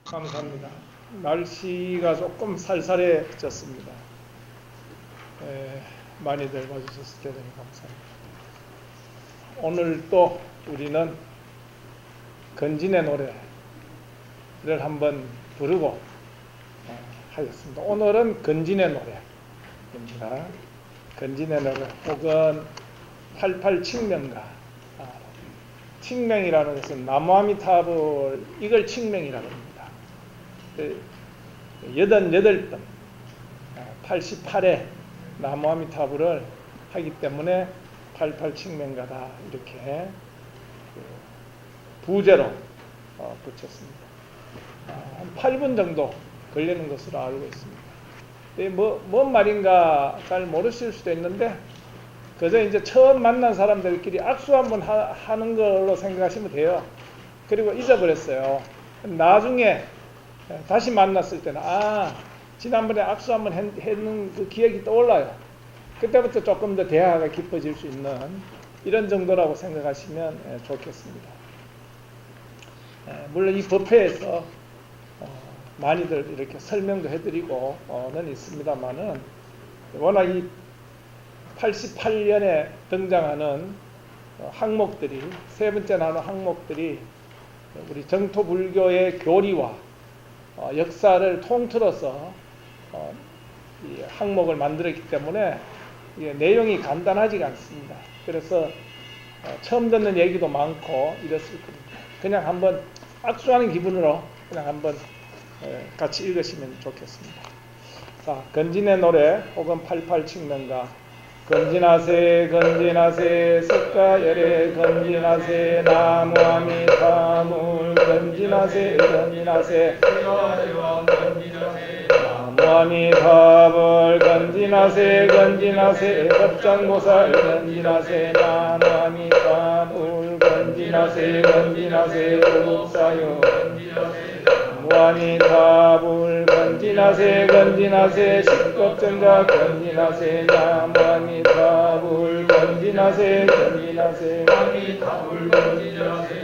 감사합니다. 날씨가 조금 쌀쌀해졌습니다. 많이들 봐주셔서 대단히 감사합니다. 오늘 또 우리는 건진의 노래를 한번 부르고 하겠습니다. 오늘은 건진의 노래입니다. 건진의 노래 혹은 88 칙명가. 칙명이라는 것은 나무아미타불 이걸 칙명이라고 합니다. 88번 88회 나무아미타불을 하기 때문에 88 칙명가다 이렇게 부제로 붙였습니다. 한 8분 정도 걸리는 것으로 알고 있습니다. 뭔 말인가 잘 모르실 수도 있는데 그저 이제 처음 만난 사람들끼리 악수 한번 하는 걸로 생각하시면 돼요. 그리고 잊어버렸어요. 나중에 다시 만났을 때는 지난번에 악수 한번 했는 그 기억이 떠올라요. 그때부터 조금 더 대화가 깊어질 수 있는 이런 정도라고 생각하시면 좋겠습니다. 물론 이 법회에서 많이들 이렇게 설명도 해드리고는 있습니다만은 워낙 이 88년에 등장하는 항목들이 세 번째 나누는 항목들이 우리 정토불교의 교리와 역사를 통틀어서 이 항목을 만들었기 때문에 내용이 간단하지가 않습니다. 그래서 처음 듣는 얘기도 많고 이랬을 겁니다. 그냥 한번 악수하는 기분으로 그냥 한번 같이 읽으시면 좋겠습니다. 자, 건진의 노래 혹은 88 칙명가. 건진하세 건진하세 석가열애 건진하세 나무아미타불 건진하세 건진하세 나무아미타불 건진하세 건진하세 법장보살 건진하세 나무아미타불 건진하세 건진하세 불국사유 나무아미타불 건진하세 건진하세 십겁전가 건진하세 나무아미타불 건진하세 건진하세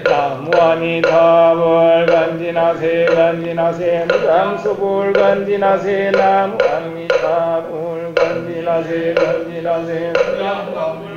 나무아미타불 건진하세 건진하세 무당수불 건진하세 나무아미타불 건진하세 건진하세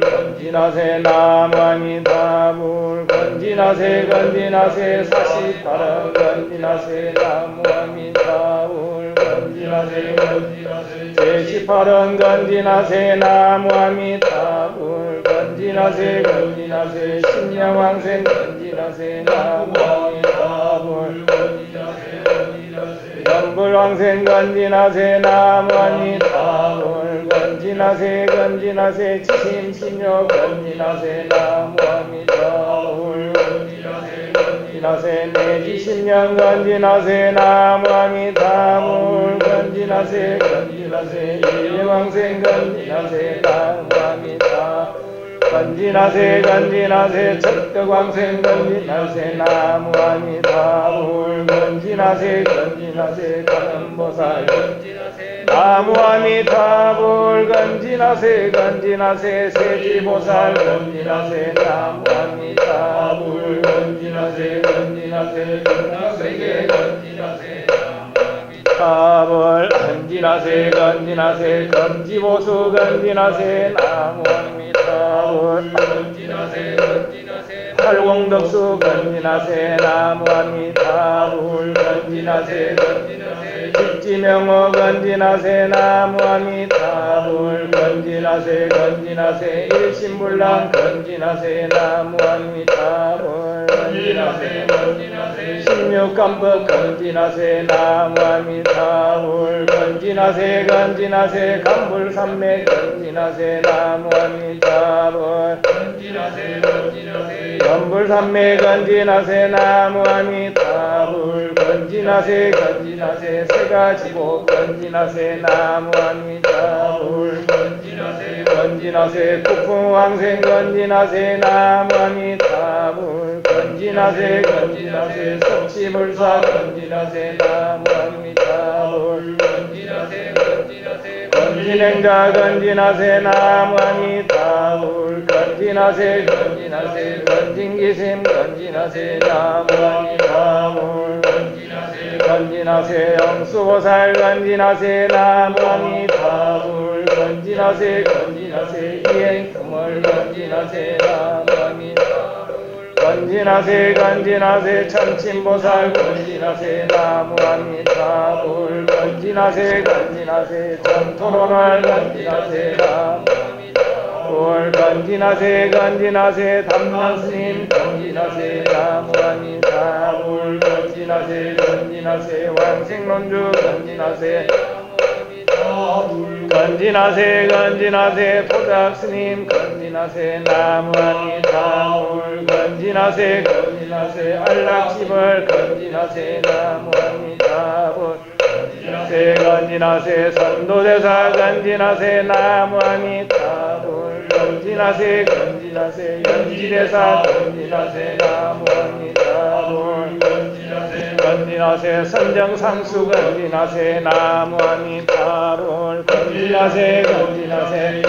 건진하세 나무아미타불 건진하세 건진하세 48원 건진하세 나무아미타불 건진하세 건진하세 제18원 건진하세 나무아미타불 건진하세 건진하세 신령왕생 건진하세 나무아미타불 건진하세 건진하세 연불왕생 건진하세 나무아미타불 건진하세 건진하세 치심신요 건진하세 나무아미타불 건진하세 건진하세 내지신령 건진하세 나무아미타불 건진하세 건진하세 일왕생 건진하세 나무아미타불 건진하세 건진하세 척덕왕생 건진하세 나무아미타불 건진하세 건진하세 관음보살 나무아미타불 건진하세 건진하세 세지보살 건진하세 나무아미타불 건진하세 건진하세 중생계 건진하세 나무아미타불 건진하세 건진하세 검지보수 건진하세 나무아미타불 건진하세 건진하세 팔공덕수 건진하세 나무아미타불 건진하세 건진하세 십지명호 건진하세 나무아미타불 건진하세 건진하세 일심불랑 건진하세 나무아미타불 건진하세 건진하세 십육간법 건진하세 나무아미타불 건진하세 건진하세 간불산맥 건진하세 나무아미타불 건진하세 건진하세 연불산맥 건진하세 나무아미타불 건진하세 건진하세 세가지고 건진하세 나무아미타불 건진하세 건진하세 국풍왕생 건진하세 나무아미타불 건진하세 건진하세 석지불사 건진하세 나무아미타불 건진하세 건진하세 건진행자 건진하세 나무아미타불 건진하세 건진하세 건진기심 건진하세 나무아미타불 건진하세 건진하세 영수보살 건진하세 나무아미타불 건진하세 건진하세 이행금을 건진하세 나무아미타불 건진하세 건진하세 천침보살 건진하세 나무아미타불 건진하세 건진하세 전토론을 건진하세 나무아미타불 건진하세 건진하세 담론스님 건진하세 나무아미타불 건진하세 건진하세 왕생론주 건진하세 건진하세 건진하세 포잡스님 건진하세 나무아미타불 건진하세 건진하세 안락집을 건진하세 나무아미타불 건진하세 건진하세 선도대사 건진하세 나무아미타불 건진하세 건진하세 연지대사 건진하세 나무아미타불 건진하세 선정상수 건진하세 나무아미타불 건진하세 건진하세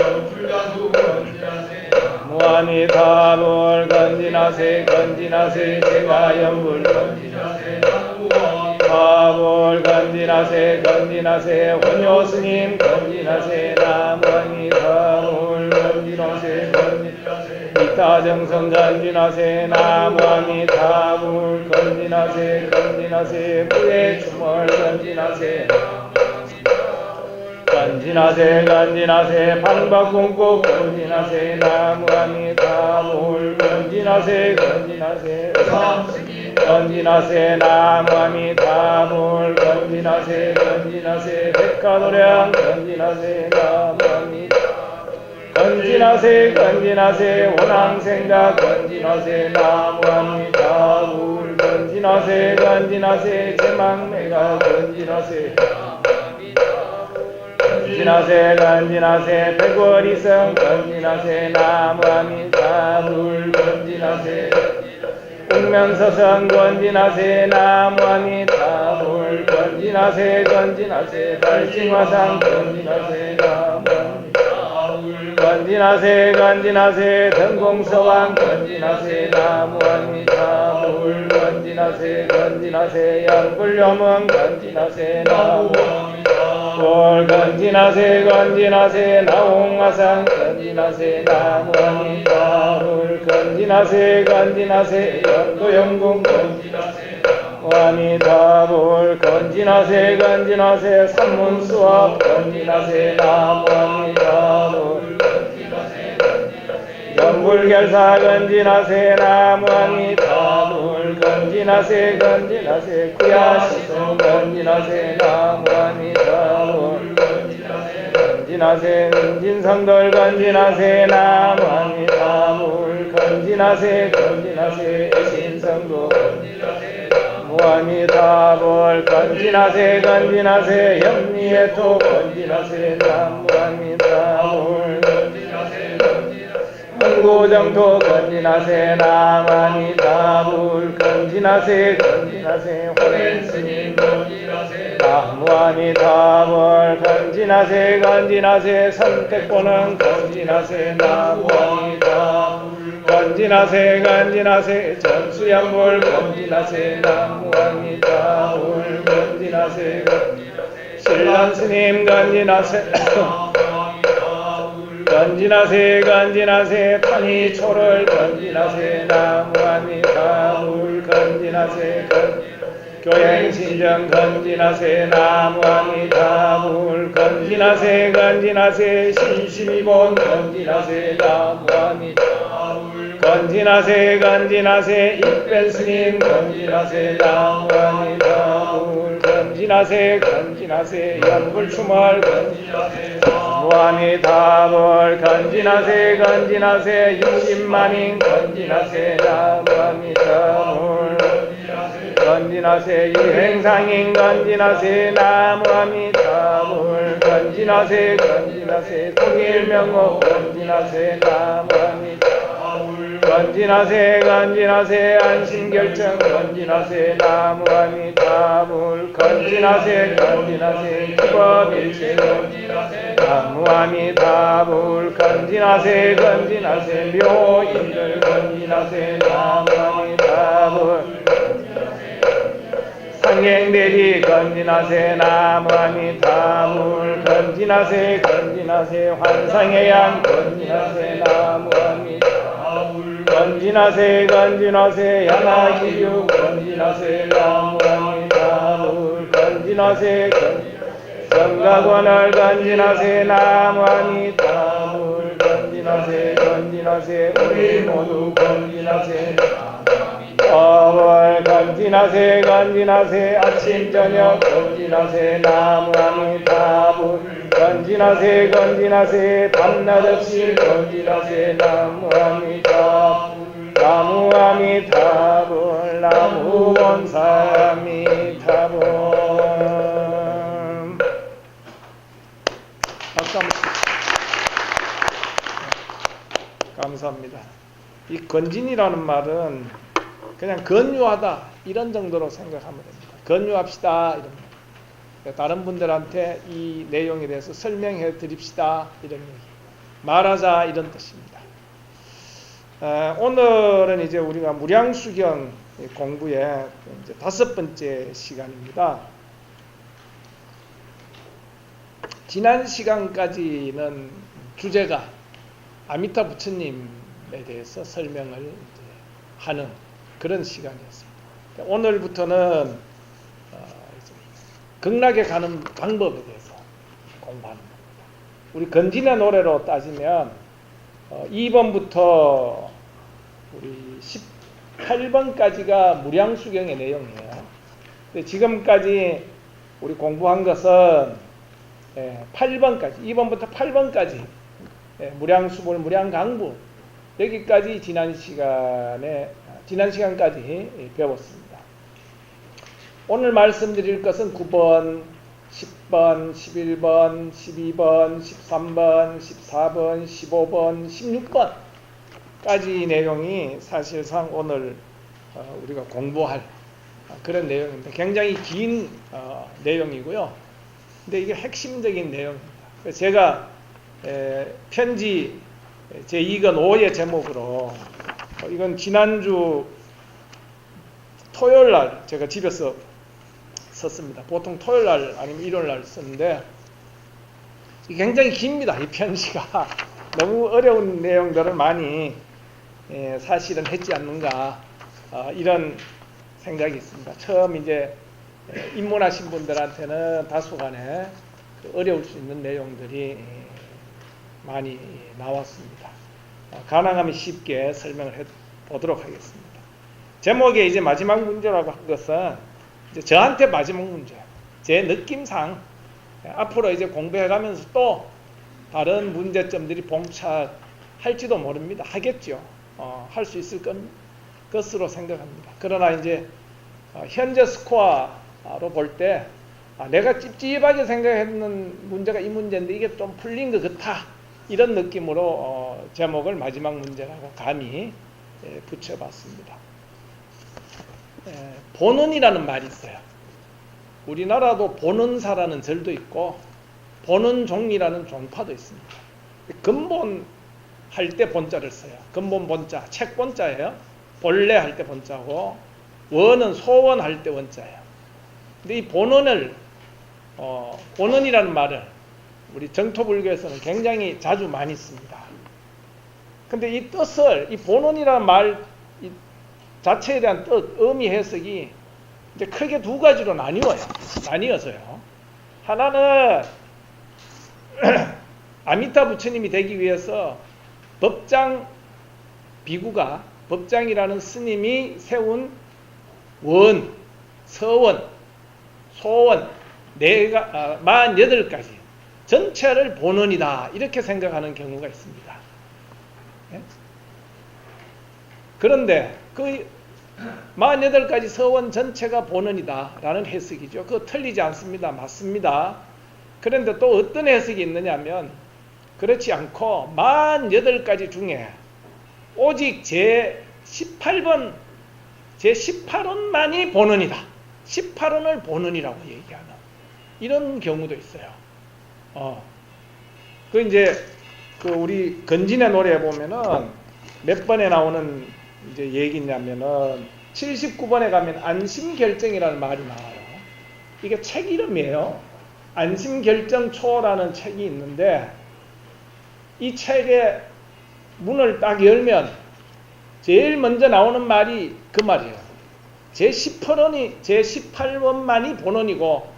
무아미타불 건진하세 건진하세 제가연불 건진하세 나무아미타불 건진하세 건진하세 혼효스님 건진하세 나무아미타불 건진하세 건진하세 이타정성 건진하세 나무아미타불 건진하세 건진하세 부의 주물 건진하세 건진하세 건진하세 방박궁국 건진하세 나무아미타불 건진하세 건진하세 건진하세 나무아미타불 건진하세 건진하세 백화도량 건진하세 나무아미타불 건진하세 건진하세 원앙생각 건진하세 나무아미타불 건진하세 건진하세 제망매가 건진하세 건진하세 건진하세 백월이성 건진하세 나무아미타불 건진하세 옥면서성 건진하세 나무아미타불 건진하세 건진하세 발징화상 건진하세 나무아미타불 건진하세 건진하세 등공서왕 건진하세 나무아미타불 건진하세 건진하세 연불염은 건진하세 나무아미타불 건진하세 건진하세 나홍화상 건진하세 나무아미타불 건진하세 건진하세 연도영궁 건진하세 나무아미타불 건진하세 건진하세 산문수업 건진하세 나무아미타불 연불결사 건진하세 나무아미타불 건진하세 건진하세 구야시성 건진하세 나무아미타불 건진하세 은진성돌 건진하세 나무아미타불 건진하세 건진하세 애신성도 무아미타불 건진하세 건진하세 염리에토 건진하세 나무아미타불 흥고정토 건진하세 나무아미타불 건진하세 건진하세 호렌스님 건진하세 나무아미타불 건진하세 건진하세 선택보는 건진하세 나무아미타불 건진하세 건진하세 전수연불 건진하세 나무아미타불 건진하세 신랑스님 건진하세 건진하세 건진하세 판이초를 건진하세 나무아미타불 건진하세 교행신정 건진하세 나무아미타불 건진하세 건진하세 신심이본 건진하세 나무아미타불 건진하세 건진하세 입변스님 건진하세 나무아미타불 건진하세 건진하세 연불추멀 건진하세 나무아미타불 건진하세 건진하세 60만인 건진하세 나무아미타불 건진하세 유행상인 건진하세 나무아미타불 건진하세 건진하세 통일명호 건진하세 나무아미타불 건진하세 건진하세 안심결정 건진하세 나무아미타불 건진하세 건진하세 기법일체 건진하세 나무아미타불 건진하세 건진하세 묘인들 건진하세 나무아미타불 상행대리 건진하세 나무아미타불 건진하세 건진하세 환상해양 건진하세 나무아미타불 건진하세 건진하세 야나기류 건진하세 나무아미타불 건진하세 성가관을 건진하세 나무아미타불 건진하세 건진하세 우리 모두 건진하세 어월 건진하세 건진하세 아침 저녁 건진하세 나무아미타불 건진하세 건진하세 밤낮 없이 건진하세 나무아미타불 나무아미타불 나무본사아미타불. 박수 한번 주세요. 감사합니다. 이 건진이라는 말은 그냥 건유하다 이런 정도로 생각하면 됩니다. 건유합시다 이런 말. 다른 분들한테 이 내용에 대해서 설명해 드립시다 이런 얘기. 말하자 이런 뜻입니다. 오늘은 이제 우리가 무량수경 공부의 이제 5번째 시간입니다. 지난 시간까지는 주제가 아미타 부처님에 대해서 설명을 이제 하는 그런 시간이었습니다. 오늘부터는 극락에 가는 방법에 대해서 공부하는 겁니다. 우리 건진의 노래로 따지면 2번부터 우리 18번까지가 무량수경의 내용이에요. 근데 지금까지 우리 공부한 것은 8번까지, 2번부터 8번까지 무량수불, 무량강부 여기까지 지난 시간까지 배웠습니다. 오늘 말씀드릴 것은 9번, 10번, 11번, 12번, 13번, 14번, 15번, 16번까지 내용이 사실상 오늘 우리가 공부할 그런 내용입니다. 굉장히 긴 내용이고요. 근데 이게 핵심적인 내용입니다. 제가 편지 제2권 5의 제목으로 이건 지난주 토요일날 제가 집에서 썼습니다. 보통 토요일날 아니면 일요일날 썼는데 굉장히 깁니다. 이 편지가 너무 어려운 내용들을 많이 사실은 했지 않는가 이런 생각이 있습니다. 처음 이제 입문하신 분들한테는 다소간에 어려울 수 있는 내용들이 많이 나왔습니다. 가능하면 쉽게 설명을 해 보도록 하겠습니다. 제목에 이제 마지막 문제라고 한 것은 이제 저한테 마지막 문제예요. 제 느낌상 앞으로 이제 공부해가면서 또 다른 문제점들이 봉착할지도 모릅니다. 하겠죠. 할 수 있을 것으로 생각합니다. 그러나 이제 현재 스코어로 볼 때 내가 찝찝하게 생각했는 문제가 이 문제인데 이게 좀 풀린 것 같아. 이런 느낌으로 제목을 마지막 문제라고 감히 붙여봤습니다. 본원이라는 말이 있어요. 우리나라도 본원사라는 절도 있고 본원종이라는 종파도 있습니다. 근본 할 때 본자를 써요. 근본 본자, 책 본자예요. 본래 할 때 본자고 원은 소원 할 때 원자예요. 근데 이 본원을 본원이라는 말을 우리 정토불교에서는 굉장히 자주 많이 씁니다. 근데 이 뜻을 이 본원이라는 말 자체에 대한 뜻, 의미 해석이 이제 크게 두 가지로 나뉘어서요. 하나는 아미타 부처님이 되기 위해서 법장 비구가 법장이라는 스님이 세운 원, 서원, 소원 48가지 전체를 본원이다 이렇게 생각하는 경우가 있습니다. 그런데 그 48가지 서원 전체가 본원이다 라는 해석이죠. 그거 틀리지 않습니다. 맞습니다. 그런데 또 어떤 해석이 있느냐면 그렇지 않고 48가지 중에 오직 제18번 제18원만이 본원이다. 18원을 본원이라고 얘기하는 이런 경우도 있어요. 그 이제 그 우리 건진의 노래에 보면은 몇 번에 나오는 이제 얘기냐면은 79번에 가면 안심결정이라는 말이 나와요. 이게 책 이름이에요. 안심결정초라는 책이 있는데 이 책의 문을 딱 열면 제일 먼저 나오는 말이 그 말이에요. 제18원이 제18원만이 본원이고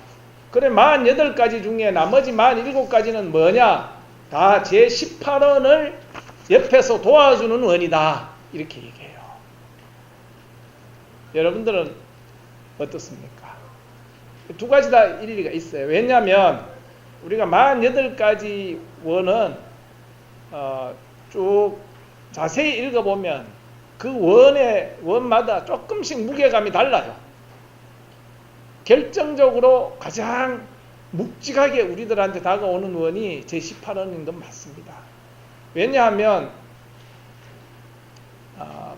그래 48가지 중에 나머지 47가지는 뭐냐? 다 제18원을 옆에서 도와주는 원이다. 이렇게 얘기해요. 여러분들은 어떻습니까? 두 가지 다 일리가 있어요. 왜냐하면 우리가 48가지 원은 쭉 자세히 읽어보면 그 원마다 조금씩 무게감이 달라요. 결정적으로 가장 묵직하게 우리들한테 다가오는 원이 제18원인 건 맞습니다. 왜냐하면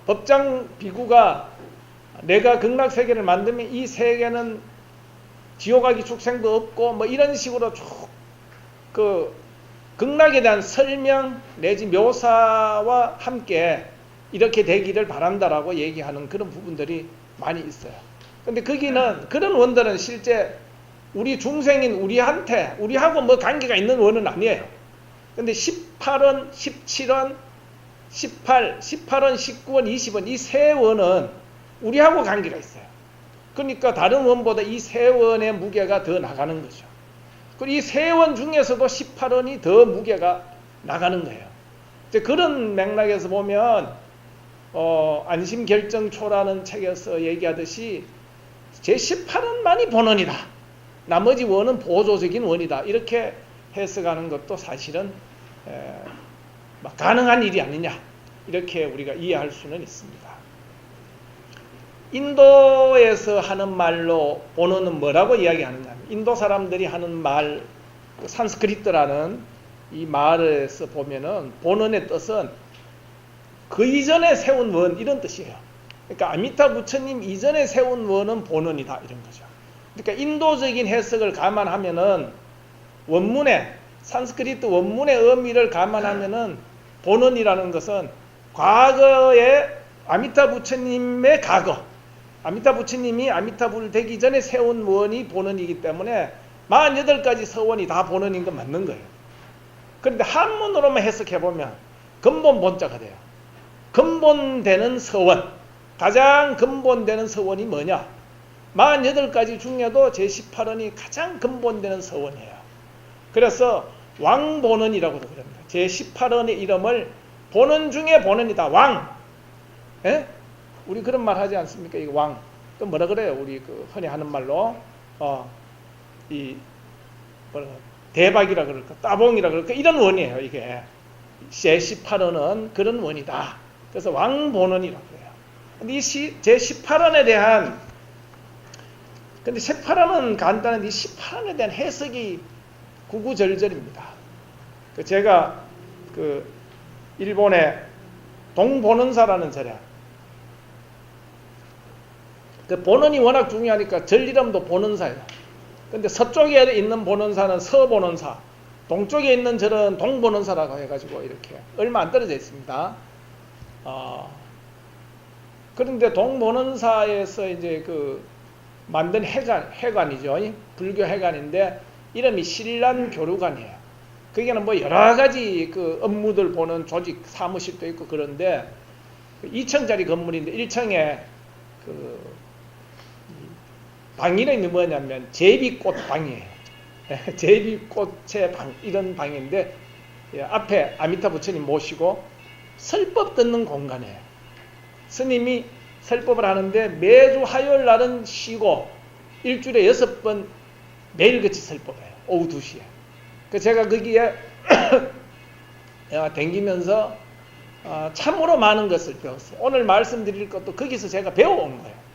법장 비구가 내가 극락세계를 만들면 이 세계는 지옥하기 축생도 없고 뭐 이런 식으로 쭉 그 극락에 대한 설명 내지 묘사와 함께 이렇게 되기를 바란다라고 얘기하는 그런 부분들이 많이 있어요. 근데 거기는 그런 원들은 실제 우리 중생인 우리하고 뭐 관계가 있는 원은 아니에요. 근데 18원, 17원, 18원, 19원, 20원 이 세 원은 우리하고 관계가 있어요. 그러니까 다른 원보다 이 세 원의 무게가 더 나가는 거죠. 그리고 이 세 원 중에서도 18원이 더 무게가 나가는 거예요. 이제 그런 맥락에서 보면 안심결정초라는 책에서 얘기하듯이 제18원만이 본원이다. 나머지 원은 보조적인 원이다. 이렇게 해석하는 것도 사실은 가능한 일이 아니냐. 이렇게 우리가 이해할 수는 있습니다. 인도에서 하는 말로 본원은 뭐라고 이야기하느냐. 인도 사람들이 하는 말, 산스크리트라는 이 말에서 보면은 본원의 뜻은 그 이전에 세운 원 이런 뜻이에요. 그러니까 아미타 부처님 이전에 세운 원은 본원이다 이런 거죠. 그러니까 인도적인 해석을 감안하면은 원문의 산스크리트 원문의 의미를 감안하면은 본원이라는 것은 과거의 아미타 부처님의 과거, 아미타 부처님이 아미타불 되기 전에 세운 원이 본원이기 때문에 48가지 서원이 다 본원인 건 맞는 거예요. 그런데 한문으로만 해석해보면 근본 본자가 돼요. 근본되는 서원, 가장 근본되는 서원이 뭐냐? 48가지 중에도 제18원이 가장 근본되는 서원이에요. 그래서 왕본원이라고도 그럽니다. 제18원의 이름을 본원 중에 본원이다. 왕. 에? 우리 그런 말 하지 않습니까? 이거 왕. 또 뭐라 그래요? 우리 그 흔히 하는 말로 대박이라 그럴까? 따봉이라 그럴까? 이런 원이에요. 이게 제18원은 그런 원이다. 그래서 왕본원이라고 해요. 근데 이 제18원에 대한 근데 18원은 간단한데 이 18원에 대한 해석이 구구절절입니다. 제가 그 일본의 동본원사라는 절에 그 본원이 워낙 중요하니까 절 이름도 본원사예요. 근데 서쪽에 있는 본원사는 서본원사, 동쪽에 있는 절은 동본원사라고 해가지고 이렇게 얼마 안 떨어져 있습니다. 그런데 동본원사에서 이제 그 만든 회관이죠. 불교 회관인데 이름이 신란교류관이에요. 거기는 뭐 여러 가지 그 업무들 보는 조직 사무실도 있고 그런데 2층짜리 건물인데 1층에 그 방 이름이 뭐냐면 제비꽃 방이에요. 제비꽃의 방 이런 방인데 앞에 아미타 부처님 모시고 설법 듣는 공간이에요. 스님이 설법을 하는데 매주 화요일 날은 쉬고 일주일에 6번 매일같이 설법해요. 오후 2시에. 제가 거기에 댕기면서 참으로 많은 것을 배웠어요. 오늘 말씀드릴 것도 거기서 제가 배워온 거예요.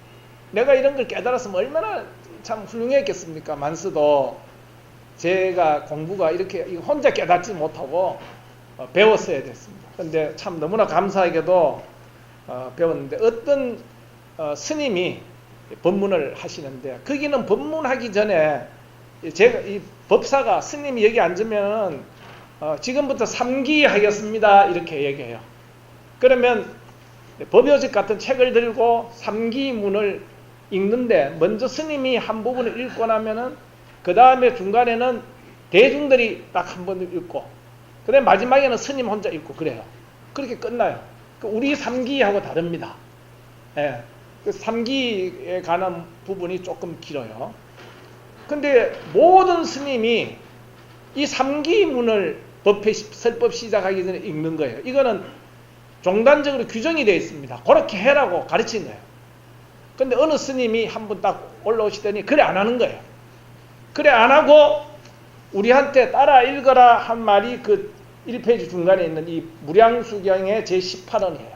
내가 이런 걸 깨달았으면 얼마나 참 훌륭했겠습니까? 만서도 제가 공부가 이렇게 혼자 깨닫지 못하고 배웠어야 됐습니다. 그런데 참 너무나 감사하게도 배웠는데 어떤 스님이 법문을 하시는데 거기는 법문하기 전에 제가 이 법사가 스님이 여기 앉으면 지금부터 3기 하겠습니다 이렇게 얘기해요. 그러면 법요집 같은 책을 들고 3기 문을 읽는데 먼저 스님이 한 부분을 읽고 나면은 그 다음에 중간에는 대중들이 딱 한 번 읽고 그 다음에 마지막에는 스님 혼자 읽고 그래요. 그렇게 끝나요. 우리 삼기하고 다릅니다. 예. 그 삼기에 관한 부분이 조금 길어요. 근데 모든 스님이 이 삼기문을 설법 시작하기 전에 읽는 거예요. 이거는 종단적으로 규정이 되어 있습니다. 그렇게 해라고 가르친 거예요. 근데 어느 스님이 한 분 딱 올라오시더니 그래 안 하는 거예요. 그래 안 하고 우리한테 따라 읽어라 한 말이 그 1페이지 중간에 있는 이 무량수경의 제18원이에요.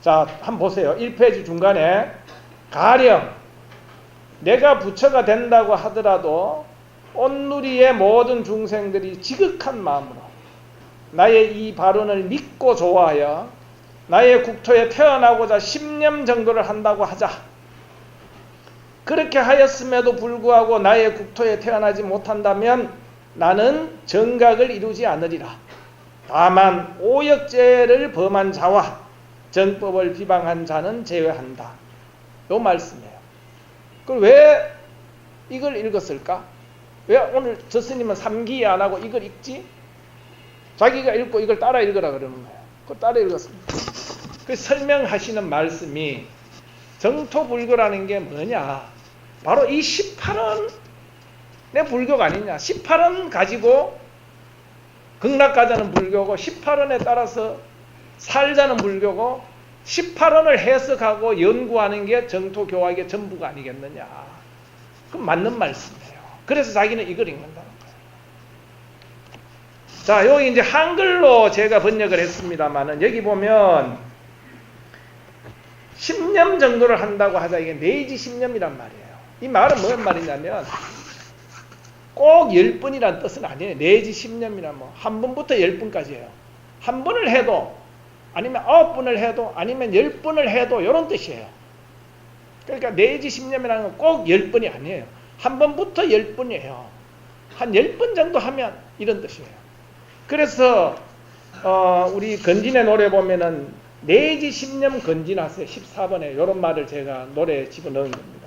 자, 한번 보세요. 1페이지 중간에 가령 내가 부처가 된다고 하더라도 온누리의 모든 중생들이 지극한 마음으로 나의 이 발언을 믿고 좋아하여 나의 국토에 태어나고자 10년 정도를 한다고 하자. 그렇게 하였음에도 불구하고 나의 국토에 태어나지 못한다면 나는 정각을 이루지 않으리라. 다만 오역죄를 범한 자와 정법을 비방한 자는 제외한다. 요 말씀이에요. 그럼 왜 이걸 읽었을까? 왜 오늘 저 스님은 삼기 안 하고 이걸 읽지? 자기가 읽고 이걸 따라 읽으라 그러는 거예요. 그걸 따라 읽었습니다. 그 설명하시는 말씀이 정토불교라는 게 뭐냐? 바로 이 18원의 불교가 아니냐. 18원 가지고 극락가자는 불교고 18원에 따라서 살자는 불교고 18원을 해석하고 연구하는 게 정토교학의 전부가 아니겠느냐. 그럼 맞는 말씀이에요. 그래서 자기는 이걸 읽는다는 거예요. 자, 여기 이제 한글로 제가 번역을 했습니다만은 여기 보면 10년 정도를 한다고 하자. 이게 내지 10년이란 말이에요. 이 말은 무슨 말이냐면 꼭 10번이라는 뜻은 아니에요. 내지 10년이란 한 번부터 10번까지예요. 한 번을 해도 아니면 9번을 해도 아니면 10번을 해도 이런 뜻이에요. 그러니까 내지 10년이라는 건 꼭 10번이 아니에요. 한 번부터 10번이에요. 한 10번 정도 하면 이런 뜻이에요. 그래서 우리 건진의 노래 보면은 내지 10년 건진하세요. 14번에 이런 말을 제가 노래에 집어넣은 겁니다.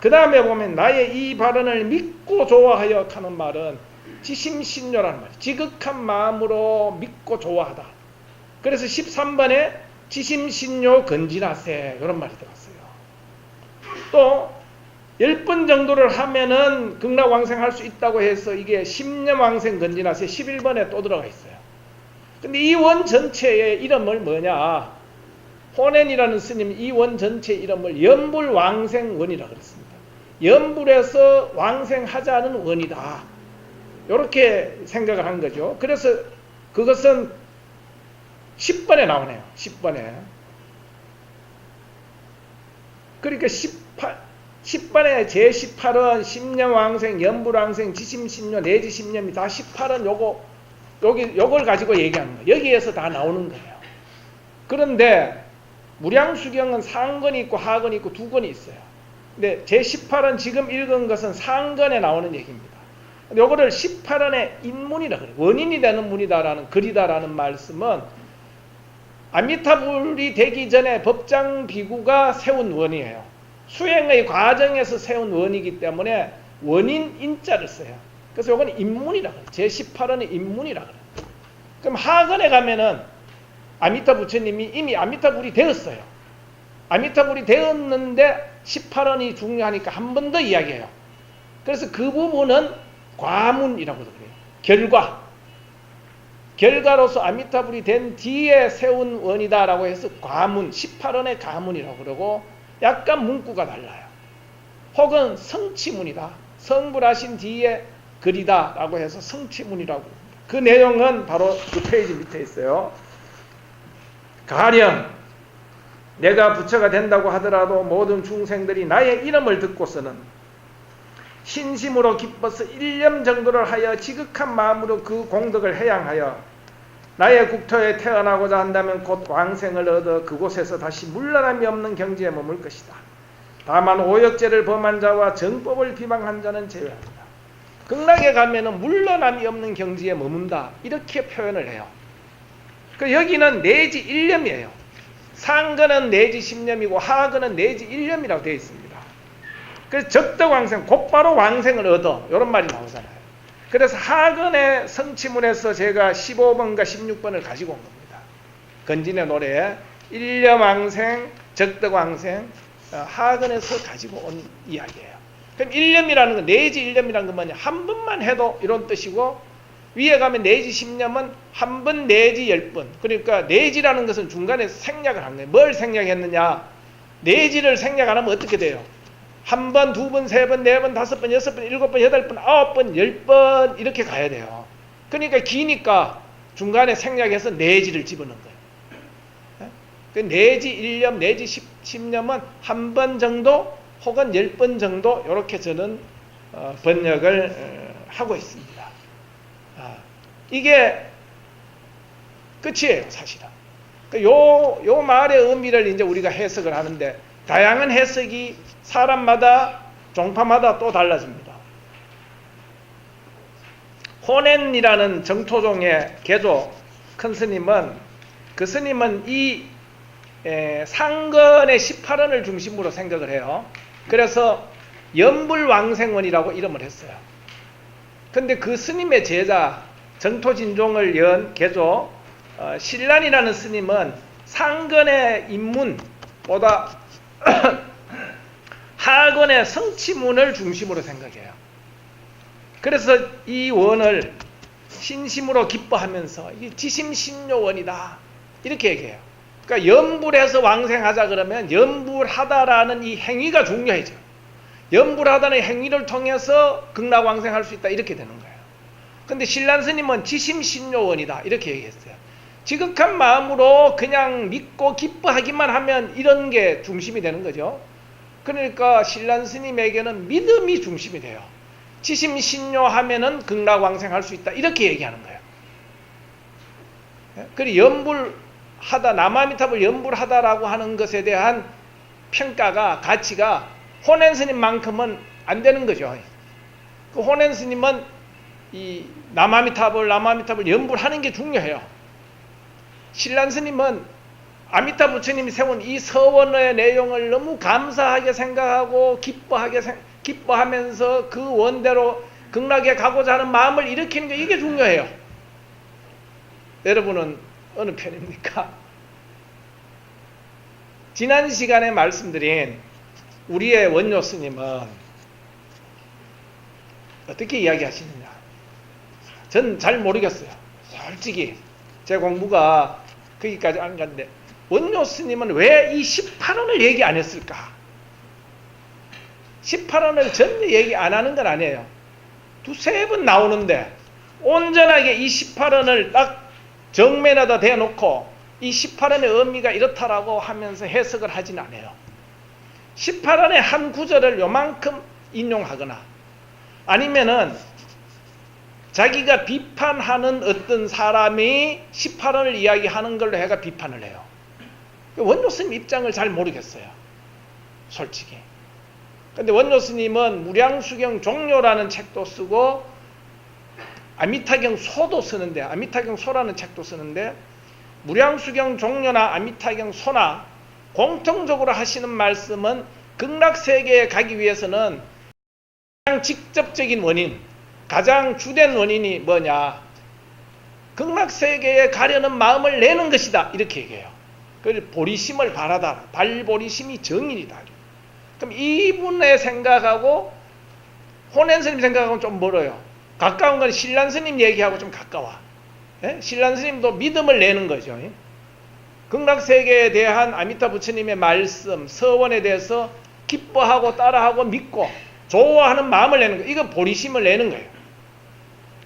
그 다음에 보면 나의 이 발언을 믿고 좋아하여 하는 말은 지심신요라는 말이에요. 지극한 마음으로 믿고 좋아하다. 그래서 13번에 지심신요 건진하세 이런 말이 들어갔어요. 또 10번 정도를 하면은 극락왕생 할 수 있다고 해서 이게 10년 왕생 건진하세 11번에 또 들어가 있어요. 근데 이 원 전체의 이름을 뭐냐? 호넨이라는 스님이 이 원 전체 이름을 연불왕생원이라고 그랬습니다. 연불에서 왕생하자는 원이다. 이렇게 생각을 한 거죠. 그래서 그것은 10번에 나오네요. 10번에. 그러니까 10번에 제18원, 10년 왕생, 연불왕생, 지심신요, 내지 10년이 다 18원 요걸 가지고 얘기하는 거예요. 여기에서 다 나오는 거예요. 그런데 무량수경은 상건이 있고 하건이 있고 두 건이 있어요. 근데 제18원 지금 읽은 것은 상건에 나오는 얘기입니다. 요거를 18원의 인문이라 그래요. 원인이 되는 문이다라는 글이다라는 말씀은 아미타불이 되기 전에 법장 비구가 세운 원이에요. 수행의 과정에서 세운 원이기 때문에 원인 인자를 써요. 그래서 요건 인문이라 그래요. 제18원의 인문이라 그래요. 그럼 하건에 가면은 아미타 부처님이 이미 아미타불이 되었어요. 아미타불이 되었는데 18원이 중요하니까 한 번 더 이야기해요. 그래서 그 부분은 과문이라고도 그래요. 결과로서 아미타불이 된 뒤에 세운 원이다라고 해서 과문, 18원의 가문이라고 그러고 약간 문구가 달라요. 혹은 성취문이다. 성불하신 뒤에 글이다라고 해서 성취문이라고. 그 내용은 바로 그 페이지 밑에 있어요. 가령 내가 부처가 된다고 하더라도 모든 중생들이 나의 이름을 듣고서는 신심으로 기뻐서 1년 정도를 하여 지극한 마음으로 그 공덕을 해양하여 나의 국토에 태어나고자 한다면 곧 왕생을 얻어 그곳에서 다시 물러남이 없는 경지에 머물 것이다. 다만 오역죄를 범한 자와 정법을 비방한 자는 제외한다. 극락에 가면은 물러남이 없는 경지에 머문다. 이렇게 표현을 해요. 여기는 내지 1년이에요. 상근은 내지 10념이고 하근은 내지 1념이라고 되어 있습니다. 그래서 적덕왕생, 곧바로 왕생을 얻어, 이런 말이 나오잖아요. 그래서 하근의 성취문에서 제가 15번과 16번을 가지고 온 겁니다. 건진의 노래에 1념왕생, 적덕왕생, 하근에서 가지고 온 이야기예요. 그럼 1념이라는 건, 내지 1념이라는 건 뭐냐? 한 번만 해도 이런 뜻이고, 위에 가면 내지 10념은 한 번 내지 10번. 그러니까 내지라는 것은 중간에 생략을 한 거예요. 뭘 생략했느냐? 내지를 생략 안 하면 어떻게 돼요? 한 번, 두 번, 세 번, 네 번, 다섯 번, 여섯 번, 일곱 번, 여덟 번, 아홉 번, 10번 이렇게 가야 돼요. 그러니까 기니까 중간에 생략해서 내지를 집어넣은 거예요. 그 내지 1념, 내지 10념은 한 번 정도 혹은 10번 정도 이렇게 저는 번역을 하고 있습니다. 이게 끝이에요, 사실은. 요 말의 의미를 이제 우리가 해석을 하는데, 다양한 해석이 사람마다, 종파마다 또 달라집니다. 호넨이라는 정토종의 개조 큰 스님은, 그 스님은 이 상근의 18원을 중심으로 생각을 해요. 그래서 연불왕생원이라고 이름을 했어요. 근데 그 스님의 제자, 정토진종을 연 개조 신란이라는 스님은 상근의 입문보다 하근의 성취문을 중심으로 생각해요. 그래서 이 원을 신심으로 기뻐하면서 이게 지심신묘원이다 이렇게 얘기해요. 그러니까 연불해서 왕생하자 그러면 연불하다라는 이 행위가 중요해져. 연불하다는 행위를 통해서 극락왕생할 수 있다 이렇게 되는 거예요. 근데 신란 스님은 지심신묘원이다 이렇게 얘기했어요. 지극한 마음으로 그냥 믿고 기뻐하기만 하면 이런 게 중심이 되는 거죠. 그러니까 신란 스님에게는 믿음이 중심이 돼요. 지심신묘하면은 극락왕생할 수 있다 이렇게 얘기하는 거예요. 그리고 연불하다, 남아미탑을 연불하다라고 하는 것에 대한 평가가, 가치가 호넨 스님만큼은 안 되는 거죠. 그 호넨 스님은 이 남아미탑을 연불하는 게 중요해요. 신란 스님은 아미타 부처님이 세운 이 서원의 내용을 너무 감사하게 생각하고 기뻐하면서 그 원대로 극락에 가고자 하는 마음을 일으키는 게 이게 중요해요. 여러분은 어느 편입니까? 지난 시간에 말씀드린 우리의 원효 스님은 어떻게 이야기하시느냐? 전 잘 모르겠어요. 솔직히 제 공부가 거기까지 안 갔는데 원효 스님은 왜 이 18원을 얘기 안 했을까? 18원을 전혀 얘기 안 하는 건 아니에요. 두세 번 나오는데 온전하게 이 18원을 딱 정면에다 대놓고 이 18원의 의미가 이렇다라고 하면서 해석을 하진 않아요. 18원의 한 구절을 요만큼 인용하거나 아니면은 자기가 비판하는 어떤 사람이 18원을 이야기하는 걸로 해가 비판을 해요. 원효 스님 입장을 잘 모르겠어요. 솔직히. 근데 원효 스님은 무량수경 종료라는 책도 쓰고 아미타경 소도 쓰는데, 아미타경 소라는 책도 쓰는데 무량수경 종료나 아미타경 소나 공통적으로 하시는 말씀은 극락세계에 가기 위해서는 가장 직접적인 원인, 가장 주된 원인이 뭐냐? 극락세계에 가려는 마음을 내는 것이다. 이렇게 얘기해요. 그래서 보리심을 바라다. 발보리심이 정인이다. 그럼 이분의 생각하고 호넨 스님 생각하고는 좀 멀어요. 가까운 건 신란 스님 얘기하고 좀 가까워. 예? 신란 스님도 믿음을 내는 거죠. 예? 극락세계에 대한 아미타 부처님의 말씀, 서원에 대해서 기뻐하고 따라하고 믿고 좋아하는 마음을 내는 거예요. 이거 보리심을 내는 거예요.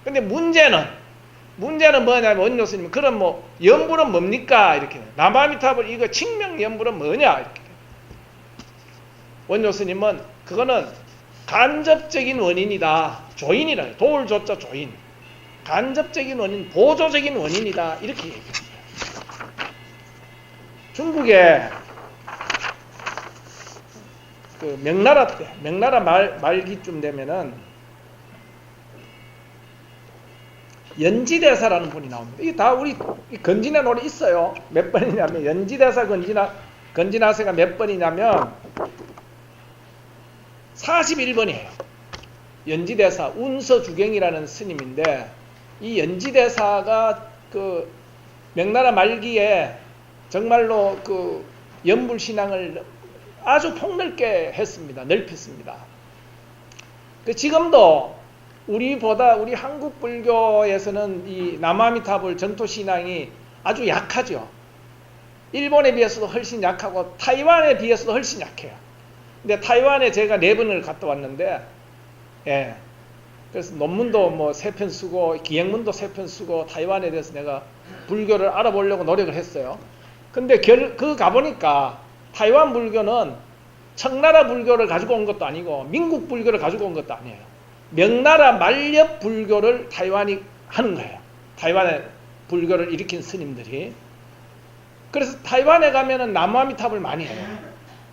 근데 문제는 뭐냐면 원효 스님 그럼 뭐 연불은 뭡니까? 이렇게 남아미탑을 이거 칭명 연불은 뭐냐? 이렇게 원효 스님은 그거는 간접적인 원인이다. 조인이라 도울조자 조인. 간접적인 원인, 보조적인 원인이다. 이렇게 얘기합니다. 중국에 그 명나라 때, 명나라 말기쯤 되면은 연지대사라는 분이 나옵니다. 이게 다 우리 건진의 노래 있어요. 몇 번이냐면 연지대사 건진하세가 몇 번이냐면 41번이에요. 연지대사 운서주경이라는 스님인데 이 연지대사가 그 명나라 말기에 정말로 그 연불신앙을 아주 폭넓게 했습니다. 넓혔습니다. 그 지금도 우리 한국 불교에서는 이 남아미타불 전토신앙이 아주 약하죠. 일본에 비해서도 훨씬 약하고 타이완에 비해서도 훨씬 약해요. 근데 타이완에 제가 4번을 갔다 왔는데, 예. 그래서 논문도 뭐 3편 쓰고, 기행문도 3편 쓰고, 타이완에 대해서 내가 불교를 알아보려고 노력을 했어요. 근데 가보니까 타이완 불교는 청나라 불교를 가지고 온 것도 아니고, 민국 불교를 가지고 온 것도 아니에요. 명나라 만렵 불교를 타이완이 하는 거예요. 타이완의 불교를 일으킨 스님들이. 그래서 타이완에 가면은 남아미탑을 많이 해요.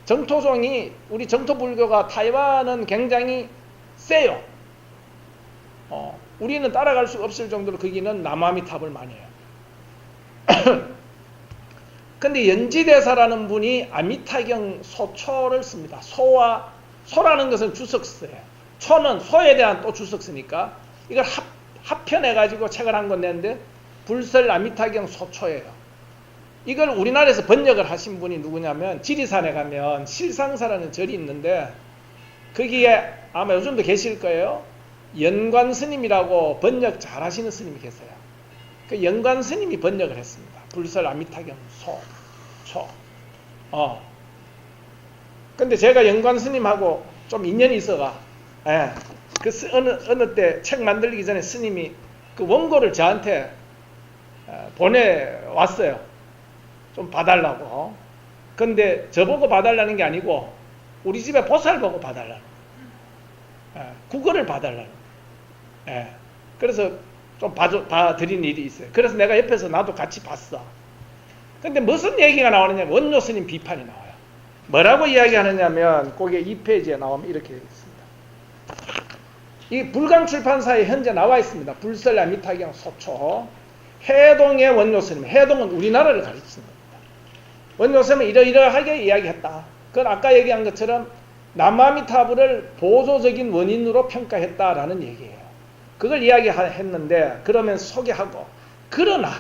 정토종이, 우리 정토불교가 타이완은 굉장히 세요. 우리는 따라갈 수 없을 정도로 거기는 남아미탑을 많이 해요. 근데 연지대사라는 분이 아미타경 소초를 씁니다. 소라는 것은 주석서예요. 초는 소에 대한 또 주석서니까 이걸 합편해가지고 책을 한 권 냈는데 불설 아미타경 소초예요. 이걸 우리나라에서 번역을 하신 분이 누구냐면 지리산에 가면 실상사라는 절이 있는데 거기에 아마 요즘도 계실 거예요. 연관 스님이라고 번역 잘 하시는 스님이 계세요. 그 연관 스님이 번역을 했습니다. 불설 아미타경 초. 근데 제가 연관 스님하고 좀 인연이 있어가, 예. 그 어느 때 책 만들기 전에 스님이 그 원고를 저한테 보내왔어요. 좀 봐달라고. 근데 저보고 봐달라는 게 아니고 우리 집에 보살 보고 봐달라는, 국어를 봐달라는. 그래서 좀 봐드린 일이 있어요. 그래서 내가 옆에서 나도 같이 봤어. 근데 무슨 얘기가 나오느냐면 원조 스님 비판이 나와요. 뭐라고 이야기하느냐면 거기에 2페이지에 나오면 이렇게 있습니다. 이 불강출판사에 현재 나와 있습니다. 불설 아미타경 소초 해동의 원조 스님. 해동은 우리나라를 가리키는 겁니다. 원조 스님은 이러이러하게 이야기했다. 그건 아까 얘기한 것처럼 남아미타불을 보조적인 원인으로 평가했다라는 얘기예요. 그걸 이야기했는데 그러면 소개하고, 그러나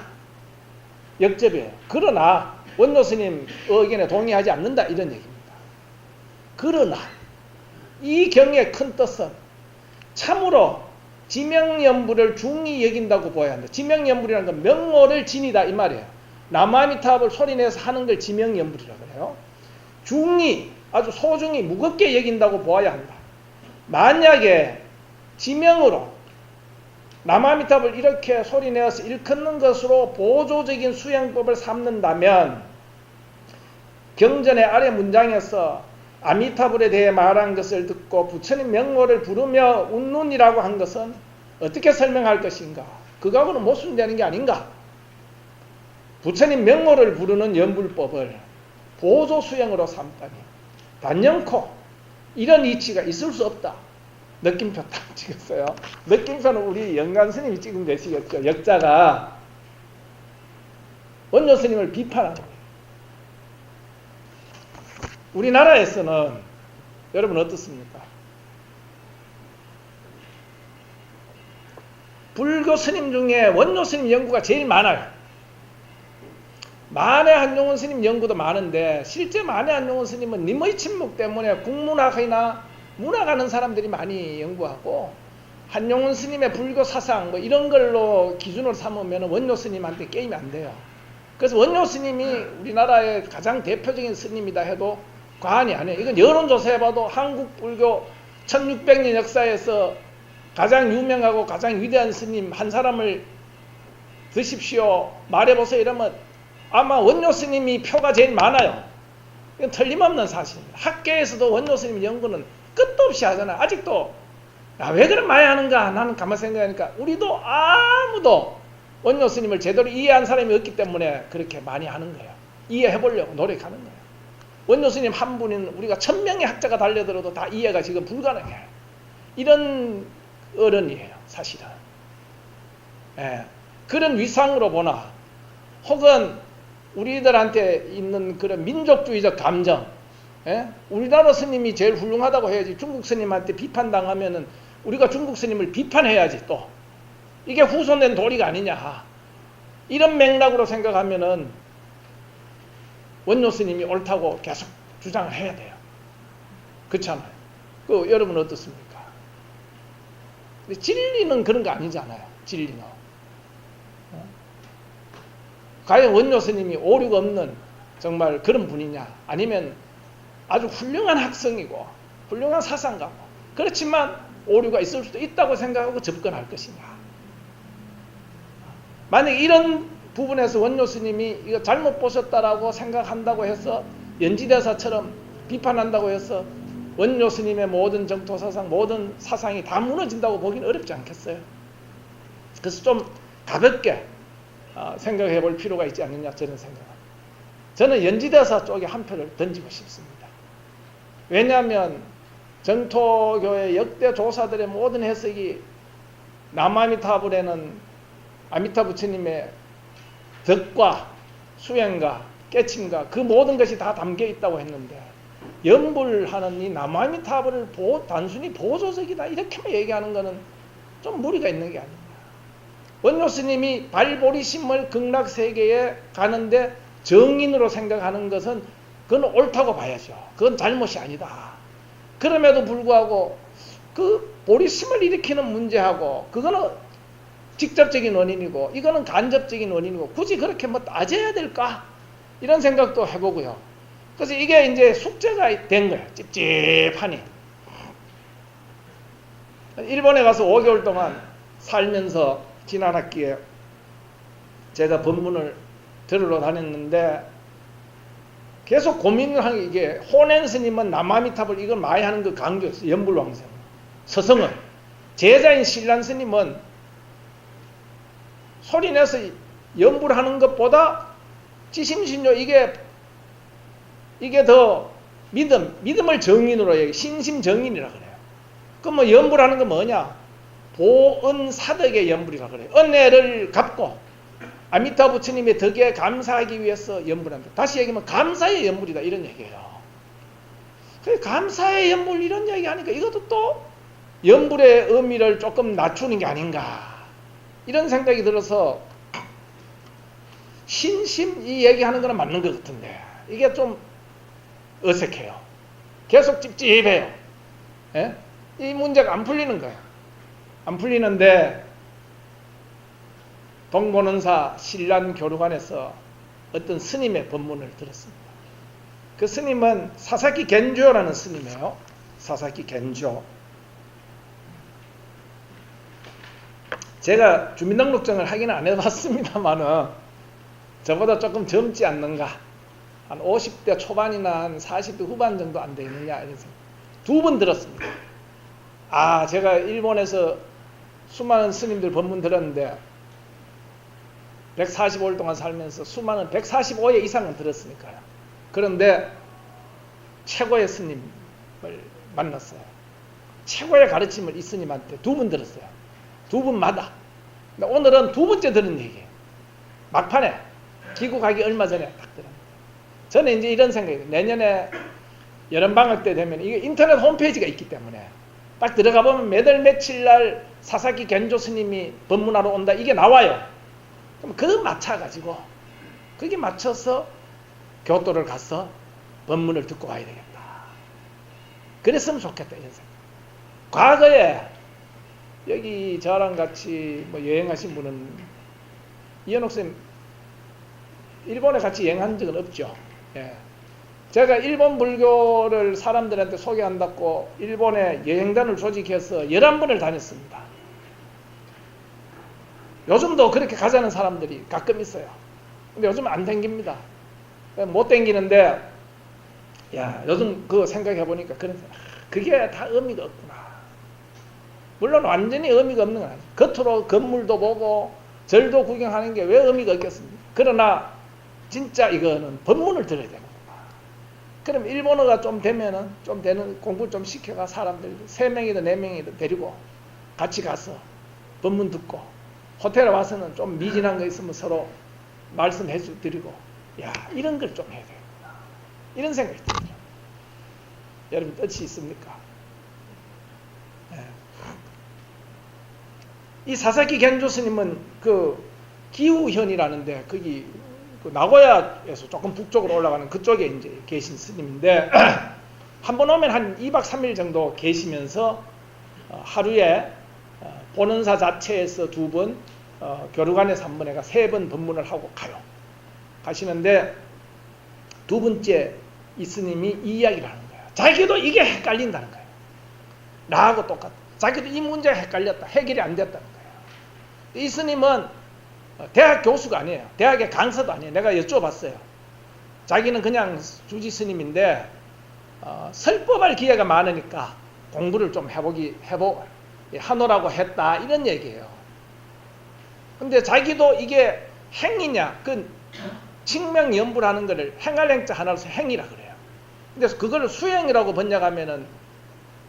역접이에요. 그러나 원조 스님 의견에 동의하지 않는다 이런 얘기입니다. 그러나 이 경의 큰 뜻은 참으로 지명연불을 중히 여긴다고 보아야 한다. 지명연불이라는 건 명호를 지니다 이 말이에요. 남아미타불 소리내서 하는 걸 지명연불이라고 해요. 중히, 아주 소중히 무겁게 여긴다고 보아야 한다. 만약에 지명으로 남아미탑을 이렇게 소리내어서 일컫는 것으로 보조적인 수행법을 삼는다면 경전의 아래 문장에서 아미타불에 대해 말한 것을 듣고 부처님 명호를 부르며 웃는이라고 한 것은 어떻게 설명할 것인가? 그거하고는 못 순대하는 게 아닌가? 부처님 명호를 부르는 연불법을 보조 수행으로 삼다니 단연코 이런 이치가 있을 수 없다. 느낌표 딱 찍었어요. 느낌표는 우리 연관 스님이 찍은 것이겠죠. 역자가 원조 스님을 비판하는 거예요. 우리나라에서는 여러분 어떻습니까? 불교 스님 중에 원조 스님 연구가 제일 많아요. 만해 한용운 스님 연구도 많은데 실제 만해 한용운 스님은 님의 침묵 때문에 국문학이나 문학하는 사람들이 많이 연구하고, 한용운 스님의 불교 사상 뭐 이런 걸로 기준으로 삼으면 원조 스님한테 게임이 안 돼요. 그래서 원조 스님이 우리나라의 가장 대표적인 스님이다 해도 과언이 아니에요. 이건 여론조사해 봐도 한국 불교 1600년 역사에서 가장 유명하고 가장 위대한 스님 한 사람을 드십시오, 말해보세요 이러면 아마 원조 스님이 표가 제일 많아요. 이건 틀림없는 사실입니다. 학계에서도 원조 스님 연구는 끝도 없이 하잖아. 아직도 왜 그런 많이 하는가 나는 가만히 생각하니까 우리도 아무도 원조 스님을 제대로 이해한 사람이 없기 때문에 그렇게 많이 하는 거예요. 이해해보려고 노력하는 거예요. 원조 스님 한 분은 우리가 1000명의 학자가 달려들어도 다 이해가 지금 불가능해요. 이런 어른이에요 사실은. 예, 그런 위상으로 보나, 혹은 우리들한테 있는 그런 민족주의적 감정, 예? 우리나라 스님이 제일 훌륭하다고 해야지 중국 스님한테 비판당하면은 우리가 중국 스님을 비판해야지 또. 이게 후손된 도리가 아니냐. 이런 맥락으로 생각하면은 원효 스님이 옳다고 계속 주장을 해야 돼요. 그렇잖아요. 그 여러분 어떻습니까? 근데 진리는 그런 거 아니잖아요. 진리는. 과연 원효 스님이 오류가 없는 정말 그런 분이냐? 아니면 아주 훌륭한 학성이고 훌륭한 사상가고 그렇지만 오류가 있을 수도 있다고 생각하고 접근할 것이냐? 만약에 이런 부분에서 원효 스님이 이거 잘못 보셨다라고 생각한다고 해서 연지대사처럼 비판한다고 해서 원효 스님의 모든 정토사상, 모든 사상이 다 무너진다고 보기는 어렵지 않겠어요? 그래서 좀 가볍게 생각해 볼 필요가 있지 않느냐 저는 생각합니다. 저는 연지대사 쪽에 한 표를 던지고 싶습니다. 왜냐하면 정토교의 역대 조사들의 모든 해석이 남아미타불에는 아미타 부처님의 덕과 수행과 깨침과 그 모든 것이 다 담겨 있다고 했는데 염불하는 이 남아미타불을 단순히 보조적이다 이렇게만 얘기하는 것은 좀 무리가 있는 게 아니냐. 원효 스님이 발보리심을 극락세계에 가는데 정인으로 생각하는 것은 그건 옳다고 봐야죠. 그건 잘못이 아니다. 그럼에도 불구하고 그 보리심을 일으키는 문제하고 그거는 직접적인 원인이고 이거는 간접적인 원인이고 굳이 그렇게 뭐 따져야 될까? 이런 생각도 해보고요. 그래서 이게 이제 숙제가 된 거예요. 찝찝하니. 일본에 가서 5개월 동안 살면서 지난 학기에 제가 법문을 들으러 다녔는데 계속 고민을 한 게 이게 호넨 스님은 남아미탑을 이걸 많이 하는 그 강조였어요. 연불왕생. 서성은. 제자인 신란 스님은 소리내서 연불하는 것보다 지심신조 이게 더 믿음을 정인으로 얘기해. 신심정인이라 그래요. 그럼 뭐 연불하는 건 뭐냐? 보은사덕의 연불이라 그래요. 은혜를 갚고 아미타 부처님의 덕에 감사하기 위해서 연불한다. 다시 얘기하면 감사의 연불이다 이런 얘기예요. 감사의 연불 이런 얘기 하니까 이것도 또 연불의 의미를 조금 낮추는 게 아닌가 이런 생각이 들어서 신심 이 얘기하는 거는 맞는 것 같은데 이게 좀 어색해요. 계속 찝찝해요. 예? 이 문제가 안 풀리는 거예요. 안 풀리는데 동본원사 신란 교류관에서 어떤 스님의 법문을 들었습니다. 그 스님은 사사키 겐조라는 스님이에요. 사사키 겐조. 제가 주민등록증을 확인을 안 해봤습니다만은 저보다 조금 젊지 않는가. 한 50대 초반이나 한 40대 후반 정도 안 되느냐 이런 생각. 2번 들었습니다. 제가 일본에서 수많은 스님들 법문 들었는데 145일 동안 살면서 수많은 145회 이상은 들었으니까요. 그런데 최고의 스님을 만났어요. 최고의 가르침을 이 스님한테 2번 들었어요. 2번마다. 오늘은 2번째 들은 얘기예요. 막판에 귀국하기 얼마 전에 딱 들었는데 저는 이제 이런 생각이에요. 내년에 여름방학 때 되면 이게 인터넷 홈페이지가 있기 때문에 딱 들어가 보면 매달 며칠 날 사사키 겐조 스님이 법문하러 온다 이게 나와요. 그럼 그거 맞춰가지고 거기 맞춰서 교토를 가서 법문을 듣고 와야 되겠다. 그랬으면 좋겠다 이런 생각. 과거에 여기 저랑 같이 뭐 여행하신 분은 이현옥 쌤 일본에 같이 여행한 적은 없죠. 예. 제가 일본 불교를 사람들한테 소개한다고 일본에 여행단을 조직해서 11번을 다녔습니다. 요즘도 그렇게 가자는 사람들이 가끔 있어요. 근데 요즘 안 댕깁니다. 못 댕기는데 요즘 그거 생각해 보니까 그런 생각. 그게 다 의미가 없구나. 물론 완전히 의미가 없는 건 아니에요. 겉으로 건물도 보고 절도 구경하는 게 왜 의미가 없겠습니까? 그러나 진짜 이거는 법문을 들어야 되는구나. 그럼 일본어가 좀 되면은 좀 되는 공부 좀 시켜가 사람들 3명이든 4명이든 데리고 같이 가서 법문 듣고 호텔에 와서는 좀 미진한 거 있으면 서로 말씀해 드리고, 야, 이런 걸 좀 해야 되겠구나. 이런 생각이 들어요. 여러분 뜻이 있습니까? 네. 이 사사키 겐조 스님은 그 기우현이라는데 거기 그 나고야에서 조금 북쪽으로 올라가는 그쪽에 이제 계신 스님인데 한 번 오면 한 2박 3일 정도 계시면서 하루에 본원사 자체에서 2번, 교류관에서 한 번 해가 3번 법문을 하고 가요. 가시는데 두 번째 이 스님이 이 이야기를 하는 거예요. 자기도 이게 헷갈린다는 거예요. 나하고 똑같아. 자기도 이 문제가 헷갈렸다. 해결이 안 됐다는 거예요. 이 스님은 대학 교수가 아니에요. 대학의 강사도 아니에요. 내가 여쭤봤어요. 자기는 그냥 주지 스님인데 설법할 기회가 많으니까 공부를 좀 하노라고 했다. 이런 얘기예요. 근데 자기도 이게 행이냐, 그 칭명연불하는 거를 행할 행자 하나로서 행이라 그래요. 근데 그걸 수행이라고 번역하면은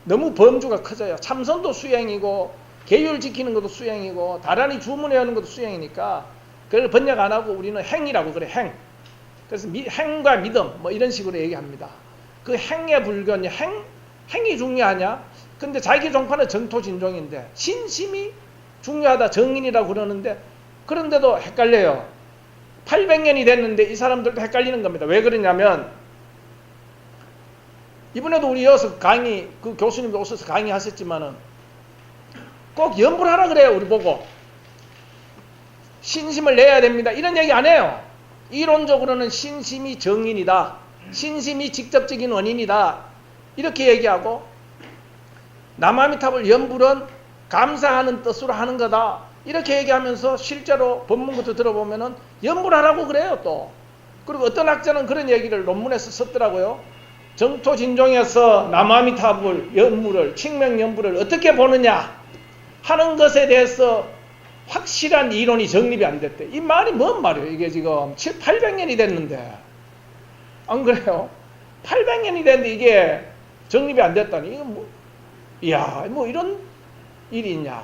너무 범주가 커져요. 참선도 수행이고 계율 지키는 것도 수행이고 다란히 주문해 오는 것도 수행이니까 그걸 번역 안 하고 우리는 행이라고 그래. 행. 그래서 행과 믿음 뭐 이런 식으로 얘기합니다. 그 행의 불견이 행이 중요하냐? 근데 자기 종파는 정토진종인데 신심이 중요하다 정인이라고 그러는데 그런데도 헷갈려요. 800년이 됐는데 이 사람들도 헷갈리는 겁니다. 왜 그러냐면 이번에도 우리 여기서 강의, 그 교수님도 오셔서 강의하셨지만은 꼭 연불하라 그래요. 우리 보고 신심을 내야 됩니다. 이런 얘기 안 해요. 이론적으로는 신심이 정인이다. 신심이 직접적인 원인이다. 이렇게 얘기하고 남아미탑을 연불은 감사하는 뜻으로 하는 거다. 이렇게 얘기하면서 실제로 법문부터 들어보면은 연불하라고 그래요. 또 그리고 어떤 학자는 그런 얘기를 논문에서 썼더라고요. 정토진종에서 남아미탑을 연불을 칭명연불을 어떻게 보느냐 하는 것에 대해서 확실한 이론이 정립이 안 됐대. 이 말이 뭔 말이에요? 이게 지금 800년이 됐는데 안 그래요? 800년이 됐는데 이게 정립이 안 됐다니 이거 뭐, 이야 뭐 이런 일이 있냐.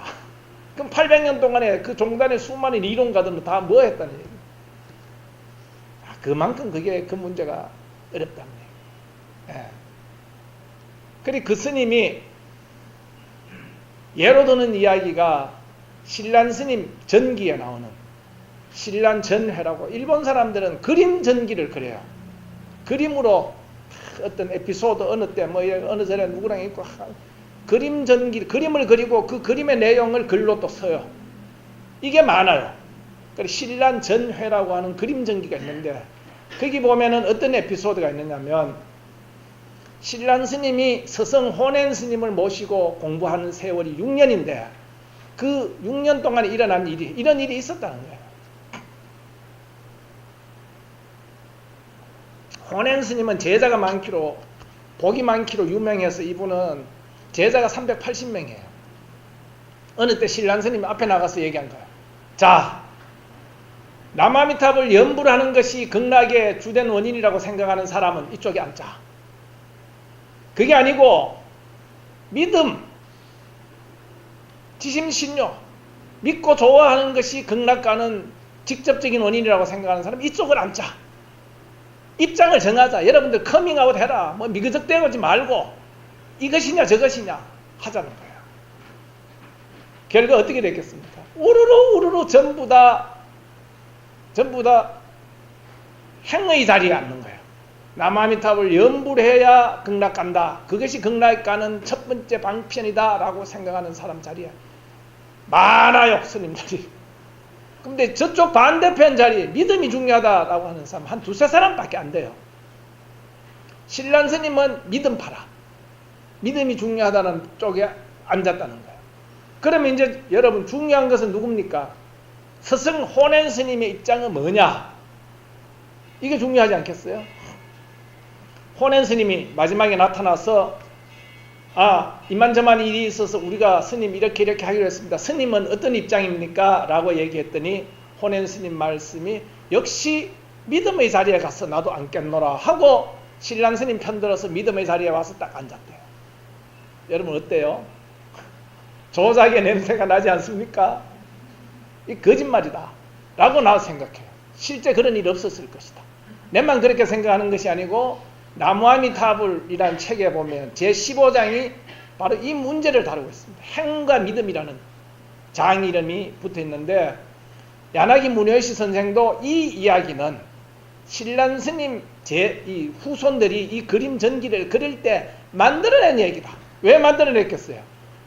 그럼 800년 동안에 그 종단의 수많은 이론가들은 다 뭐 했다는 얘기예요. 그만큼 그게 그 문제가 어렵다는 얘기예요. 예. 그리고 그 스님이 예로 드는 이야기가 신란 스님 전기에 나오는 신란 전회라고 일본 사람들은 그림 전기를 그려요. 그림으로 어떤 에피소드 어느 때 뭐 어느 절에 누구랑 있고 그림 전기 그림을 그리고 그 그림의 내용을 글로 또 써요. 이게 많아요. 그래서 신란 전회라고 하는 그림 전기가 있는데 거기 보면은 어떤 에피소드가 있느냐면 신란 스님이 스승 호넨 스님을 모시고 공부하는 세월이 6년인데 그 6년 동안에 일어난 일이 이런 일이 있었다는 거예요. 호넨 스님은 제자가 많기로 복이 많기로 유명해서 이분은 제자가 380명이에요. 어느 때 신란 스님이 앞에 나가서 얘기한 거예요. 자, 남아미탑을 연불하는 것이 극락의 주된 원인이라고 생각하는 사람은 이쪽에 앉자. 그게 아니고 믿음, 지심신료, 믿고 좋아하는 것이 극락 가는 직접적인 원인이라고 생각하는 사람 이쪽을 앉자. 입장을 정하자. 여러분들 커밍아웃 해라. 뭐 미그적대지 말고 이것이냐 저것이냐 하자는 거예요. 결과 어떻게 됐겠습니까? 우르르 전부 다 행의 자리에 앉는 거예요. 남아미탑을 연불해야 극락 간다. 그것이 극락 가는 첫 번째 방편이다 라고 생각하는 사람 자리에 많아요. 스님들이. 근데 저쪽 반대편 자리에 믿음이 중요하다라고 하는 사람 한 두세 사람밖에 안 돼요. 신란 스님은 믿음 파라. 믿음이 중요하다는 쪽에 앉았다는 거예요. 그러면 이제 여러분 중요한 것은 누굽니까? 스승 호넨 스님의 입장은 뭐냐? 이게 중요하지 않겠어요? 호넨 스님이 마지막에 나타나서 이만저만 일이 있어서 우리가 스님 이렇게 하기로 했습니다. 스님은 어떤 입장입니까? 라고 얘기했더니 호넨 스님 말씀이 역시 믿음의 자리에 가서 나도 앉겠노라 하고 신란 스님 편들어서 믿음의 자리에 와서 딱 앉았대요. 여러분 어때요? 조작의 냄새가 나지 않습니까? 이 거짓말이다 라고 나 생각해요. 실제 그런 일이 없었을 것이다. 내만 그렇게 생각하는 것이 아니고 나무아미타불이라는 책에 보면 제15장이 바로 이 문제를 다루고 있습니다. 행과 믿음이라는 장 이름이 붙어 있는데, 야나기 무녀시 선생도 이 이야기는 신란 스님 이 후손들이 이 그림 전기를 그릴 때 만들어낸 얘기다. 왜 만들어냈겠어요?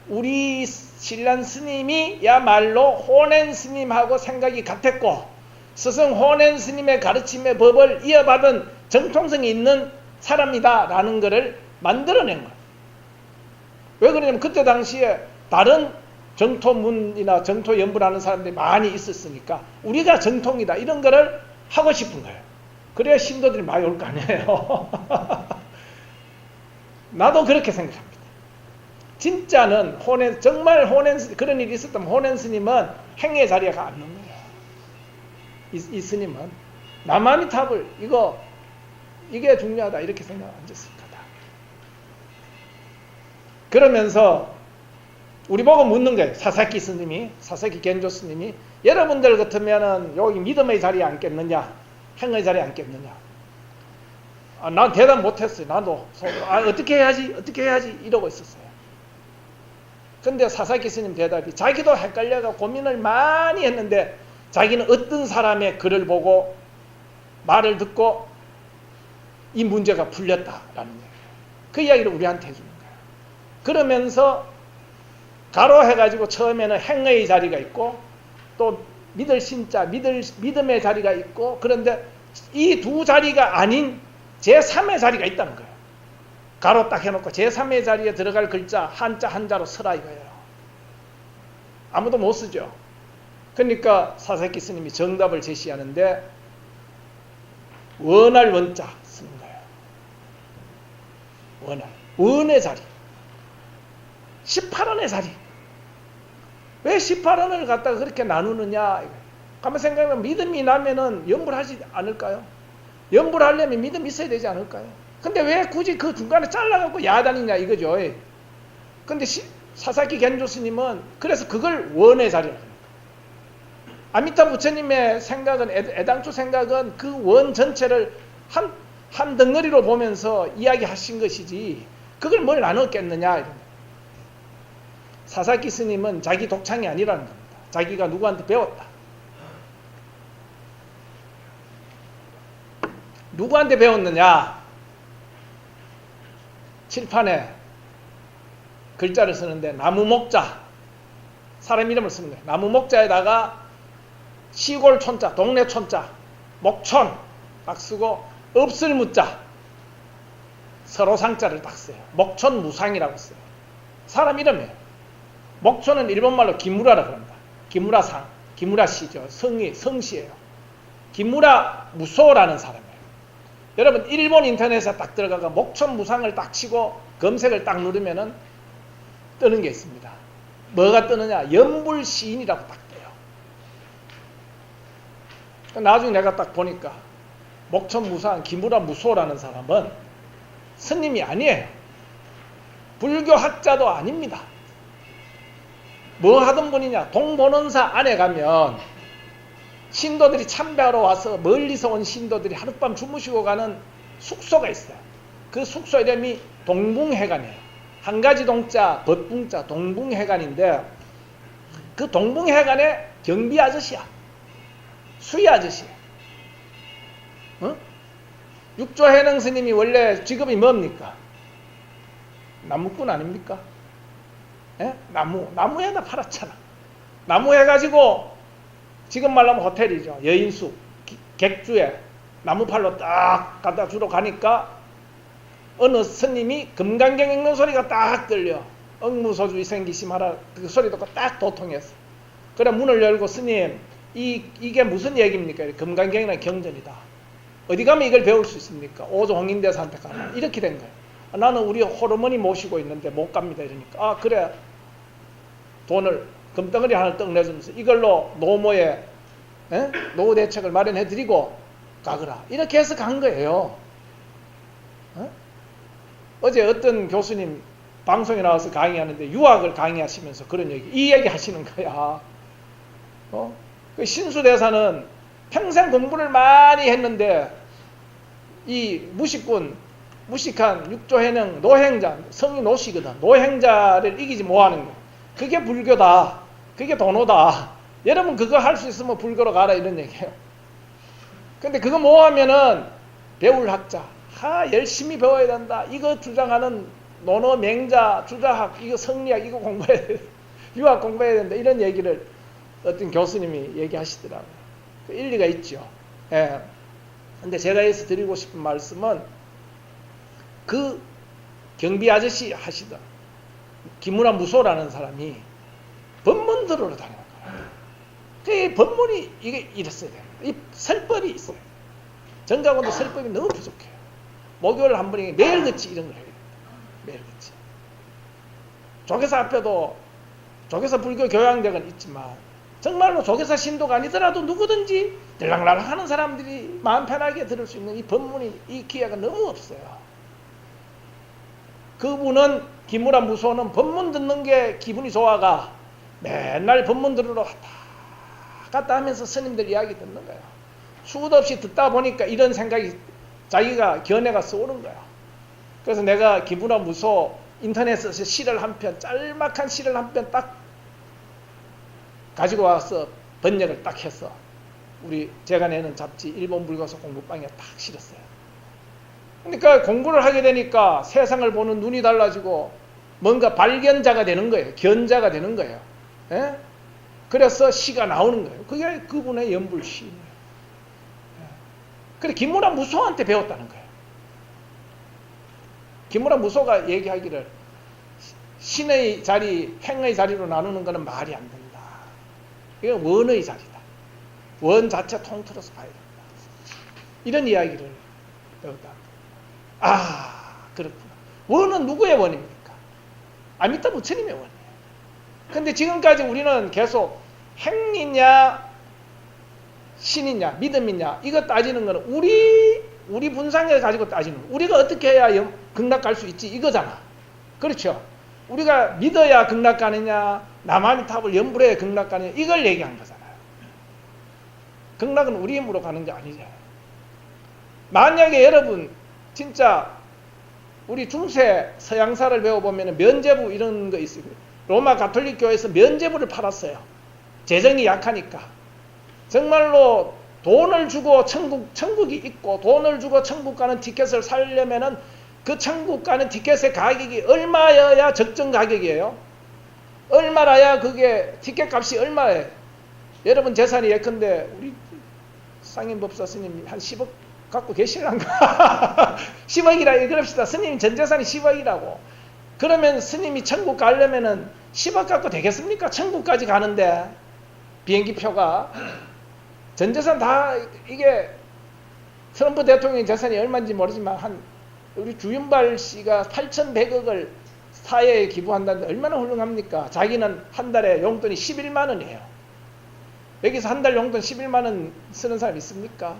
우리 신란 스님이야말로 호넨 스님하고 생각이 같았고 스승 호넨 스님의 가르침의 법을 이어받은 정통성이 있는 사람이다 라는 것을 만들어낸 거예요. 왜 그러냐면 그때 당시에 다른 정토문이나 정토연부라는 사람들이 많이 있었으니까 우리가 정통이다 이런 거를 하고 싶은 거예요. 그래야 신도들이 많이 올 거 아니에요. 나도 그렇게 생각합니다. 진짜는 정말 그런 일이 있었다면 호넨 스님은 행의 자리에 가 앉는 거예요. 이 스님은 나무아미타불 이게 중요하다 이렇게 생각 앉았을 거다. 그러면서 우리 보고 묻는 거예요. 사사키 겐조 스님이 여러분들 같으면은 여기 믿음의 자리에 앉겠느냐 행의 자리에 앉겠느냐. 난 대답 못했어요. 나도 어떻게 해야지 이러고 있었어요. 근데 사사키 스님 대답이 자기도 헷갈려가 고민을 많이 했는데 자기는 어떤 사람의 글을 보고 말을 듣고 이 문제가 풀렸다라는 얘기예요. 그 이야기를 우리한테 해주는 거예요. 그러면서 가로해가지고 처음에는 행의 자리가 있고 또 믿을 신자, 믿음의 자리가 있고, 그런데 이 두 자리가 아닌 제3의 자리가 있다는 거예요. 가로 딱 해놓고 제3의 자리에 들어갈 글자 한자 한자로 쓰라 이거예요. 아무도 못 쓰죠. 그러니까 사사키 스님이 정답을 제시하는데 원할 원자 쓰는 거예요. 원의 자리, 18원의 자리. 왜 18원을 갖다가 그렇게 나누느냐. 가만 생각하면 믿음이 나면은 염불하지 않을까요? 염불하려면 믿음이 있어야 되지 않을까요? 근데 왜 굳이 그 중간에 잘라갖고 야단이냐 이거죠. 근데 사사키 겐조 스님은 그래서 그걸 원의 자리라고 합니다. 아미타 부처님의 생각은, 애당초 생각은 그 원 전체를 한 덩어리로 보면서 이야기하신 것이지 그걸 뭘 나눴겠느냐 이런. 사사키 스님은 자기 독창이 아니라는 겁니다. 자기가 누구한테 배웠다. 누구한테 배웠느냐? 칠판에 글자를 쓰는데 나무 목자, 사람 이름을 쓰는 거예요. 나무 목자에다가 시골 촌자, 동네 촌자, 목촌 딱 쓰고 없을 무자, 서로 상자를 딱 써요. 목촌 무상이라고 써요. 사람 이름이에요. 목촌은 일본말로 기무라라고 합니다. 기무라상, 기무라시죠. 성씨예요. 기무라 무소라는 사람이에요. 여러분 일본 인터넷에 딱 들어가서 목촌 무상을 딱 치고 검색을 딱 누르면은 뜨는 게 있습니다. 뭐가 뜨느냐? 연불 시인이라고 딱 떠요. 나중에 내가 딱 보니까 목촌 무상 기무라 무소라는 사람은 스님이 아니에요. 불교학자도 아닙니다. 뭐 하던 분이냐? 동본원사 안에 가면 신도들이 참배하러 와서 멀리서 온 신도들이 하룻밤 주무시고 가는 숙소가 있어요. 그 숙소 이름이 동붕회관이에요. 한 가지 동자, 벗붕자, 동붕회관인데 그 동붕회관의 경비 아저씨야. 수의 아저씨야. 어? 육조해능 스님이 원래 직업이 뭡니까? 나무꾼 아닙니까? 예? 나무에다 팔았잖아. 나무 해가지고 지금 말하면 호텔이죠. 여인숙, 객주에 나무팔로 딱 갖다 주러 가니까 어느 스님이 금강경 읽는 소리가 딱 들려. 억무소주의 생기심하라 그 소리 듣고 딱 도통했어. 그래 문을 열고 스님 이게 무슨 얘기입니까? 금강경이라는 경전이다. 어디 가면 이걸 배울 수 있습니까? 오조 홍인대사한테 가라. 이렇게 된 거예요. 나는 우리 호르머니 모시고 있는데 못 갑니다. 이러니까 그래 돈을 금덩어리 하나 떡 내주면서 이걸로 노모에 노후 대책을 마련해 드리고 가거라. 이렇게 해서 간 거예요. 어제 어떤 교수님 방송에 나와서 강의하는데 유학을 강의하시면서 그런 이 얘기 하시는 거야. 그 신수대사는 평생 공부를 많이 했는데 이 무식한 육조해능 노행자, 성이 노시거든. 노행자를 이기지 못하는 거. 그게 불교다. 그게 도노다. 여러분 그거 할 수 있으면 불교로 가라 이런 얘기예요. 근데 그거 못하면은 배울 학자, 열심히 배워야 된다. 이거 주장하는 노노 맹자, 주자학, 이거 성리학 이거 공부해야 돼. 유학 공부해야 된다. 이런 얘기를 어떤 교수님이 얘기하시더라고요. 일리가 있죠. 예. 근데 제가 여기서 드리고 싶은 말씀은 그 경비 아저씨 하시던 김문화 무소라는 사람이 법문 들으러 다니는 거예요. 그 법문이 이게 이랬어야 돼요. 이 설법이 있어요. 정가원도 설법이 너무 부족해요. 목요일 한 번에 매일같이 이런 걸 해야 됩니다. 매일같이. 조계사 앞에도 조계사 불교 교양대는 있지만 정말로 조계사 신도가 아니더라도 누구든지 들락날락 하는 사람들이 마음 편하게 들을 수 있는 이 법문이 이 기회가 너무 없어요. 그분은 김무라 무소는 법문 듣는 게 기분이 좋아가 맨날 법문 들으러 왔다 갔다 하면서 스님들 이야기 듣는 거예요. 수도 없이 듣다 보니까 이런 생각이 자기가 견해가 쏘는 거예요. 그래서 내가 김무라 무소 인터넷에서 시를 한 편, 짤막한 시를 한 편 딱 가지고 와서 번역을 딱 해서 제가 내는 잡지 일본 불교서 공부방에 딱 실었어요. 그러니까 공부를 하게 되니까 세상을 보는 눈이 달라지고 뭔가 발견자가 되는 거예요. 견자가 되는 거예요. 예? 그래서 시가 나오는 거예요. 그게 그분의 연불시인이에요. 예. 그래 김무라 무소한테 배웠다는 거예요. 김무라 무소가 얘기하기를 신의 자리, 행의 자리로 나누는 것은 말이 안 된다. 이게 원의 자리다. 원 자체 통틀어서 봐야 된다. 이런 이야기를 배웠다. 그렇구나. 원은 누구의 원입니까? 아미타 부처님의 원이에요. 근데 지금까지 우리는 계속 행이냐 신이냐 믿음이냐 이거 따지는 거는 우리 분상을 가지고 따지는 거예요. 우리가 어떻게 해야 극락 갈 수 있지 이거잖아. 그렇죠? 우리가 믿어야 극락 가느냐 남아미탑을 염불해야 극락 가느냐 이걸 얘기한 거잖아요. 극락은 우리 힘으로 가는 게 아니잖아요. 만약에 여러분 진짜 우리 중세 서양사를 배워보면 면죄부 이런 거 있어요. 로마 가톨릭 교회에서 면죄부를 팔았어요. 재정이 약하니까. 정말로 돈을 주고 천국이 있고 돈을 주고 천국 가는 티켓을 사려면은 그 천국 가는 티켓의 가격이 얼마여야 적정 가격이에요? 얼마라야 그게 티켓 값이 얼마예요? 여러분 재산이 예컨대 우리 상임법사 스님이 한 10억 갖고 계시란가? 10억이라 그럽시다. 스님 전 재산이 10억이라고. 그러면 스님이 천국 가려면은 10억 갖고 되겠습니까? 천국까지 가는데 비행기 표가 전 재산 다 이게 트럼프 대통령의 재산이 얼마인지 모르지만 우리 주윤발 씨가 8,100억을 사회에 기부한다는데 얼마나 훌륭합니까? 자기는 한 달에 용돈이 11만 원이에요. 여기서 한 달 용돈 11만 원 쓰는 사람 있습니까?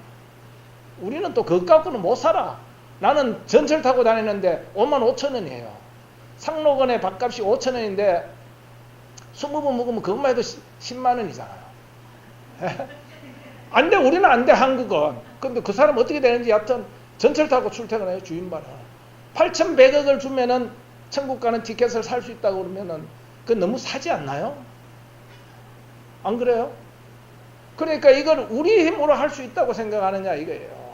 우리는 또 그것 갖고는 못 살아. 나는 전철 타고 다니는데 5만 5천 원이에요. 상록원의 밥값이 5천 원인데 20번 먹으면 그것만 해도 10만 원이잖아요. 안 돼, 우리는 안 돼, 한국은. 근데 그 사람 어떻게 되는지 여하튼 전철 타고 출퇴근해요, 주인발은. 8,100억을 주면은 천국 가는 티켓을 살 수 있다고 그러면은 그건 너무 사지 않나요? 안 그래요? 그러니까 이걸 우리 힘으로 할 수 있다고 생각하느냐 이거예요.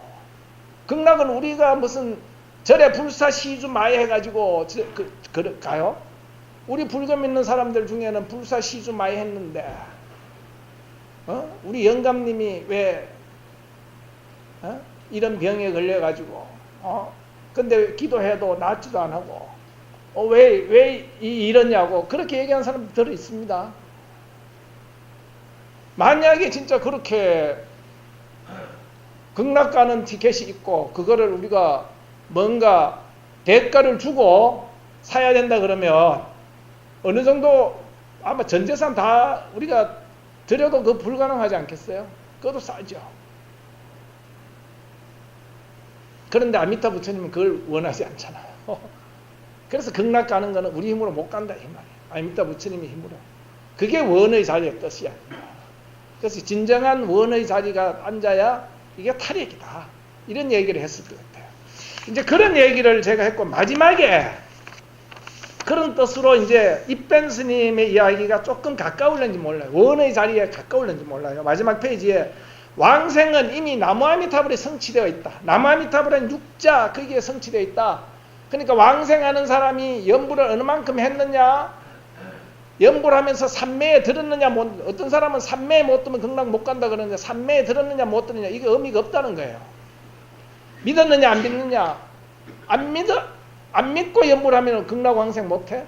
극락은 우리가 무슨 절에 불사시주 마에 해가지고 가요? 우리 불교 믿는 사람들 중에는 불사시주 마에 했는데 우리 영감님이 왜 이런 병에 걸려가지고 근데 기도해도 낫지도 안 하고 왜 이러냐고 그렇게 얘기하는 사람들 있습니다. 만약에 진짜 그렇게 극락 가는 티켓이 있고 그거를 우리가 뭔가 대가를 주고 사야 된다 그러면 어느 정도 아마 전 재산 다 우리가 드려도 그거 불가능하지 않겠어요? 그것도 싸죠. 그런데 아미타 부처님은 그걸 원하지 않잖아요. 그래서 극락 가는 거는 우리 힘으로 못 간다 이 말이에요. 아미타 부처님의 힘으로. 그게 원의 자리의 뜻이 아닙니다. 그래서 진정한 원의 자리가 앉아야 이게 탈핵이다. 이런 얘기를 했을 것 같아요. 이제 그런 얘기를 제가 했고, 마지막에 그런 뜻으로 이제 입변 스님의 이야기가 조금 가까울는지 몰라요. 원의 자리에 가까울는지 몰라요. 마지막 페이지에 왕생은 이미 나무아미타불에 성취되어 있다. 나무아미타불은 육자 거기에 성취되어 있다. 그러니까 왕생하는 사람이 연불을 어느 만큼 했느냐, 연불하면서 삼매에 들었느냐, 어떤 사람은 삼매에 못 들면 극락 못 간다 그러는데 삼매에 들었느냐 못 들었느냐 이게 의미가 없다는 거예요. 믿었느냐 안 믿느냐, 안 믿고 연불하면 극락 왕생 못해?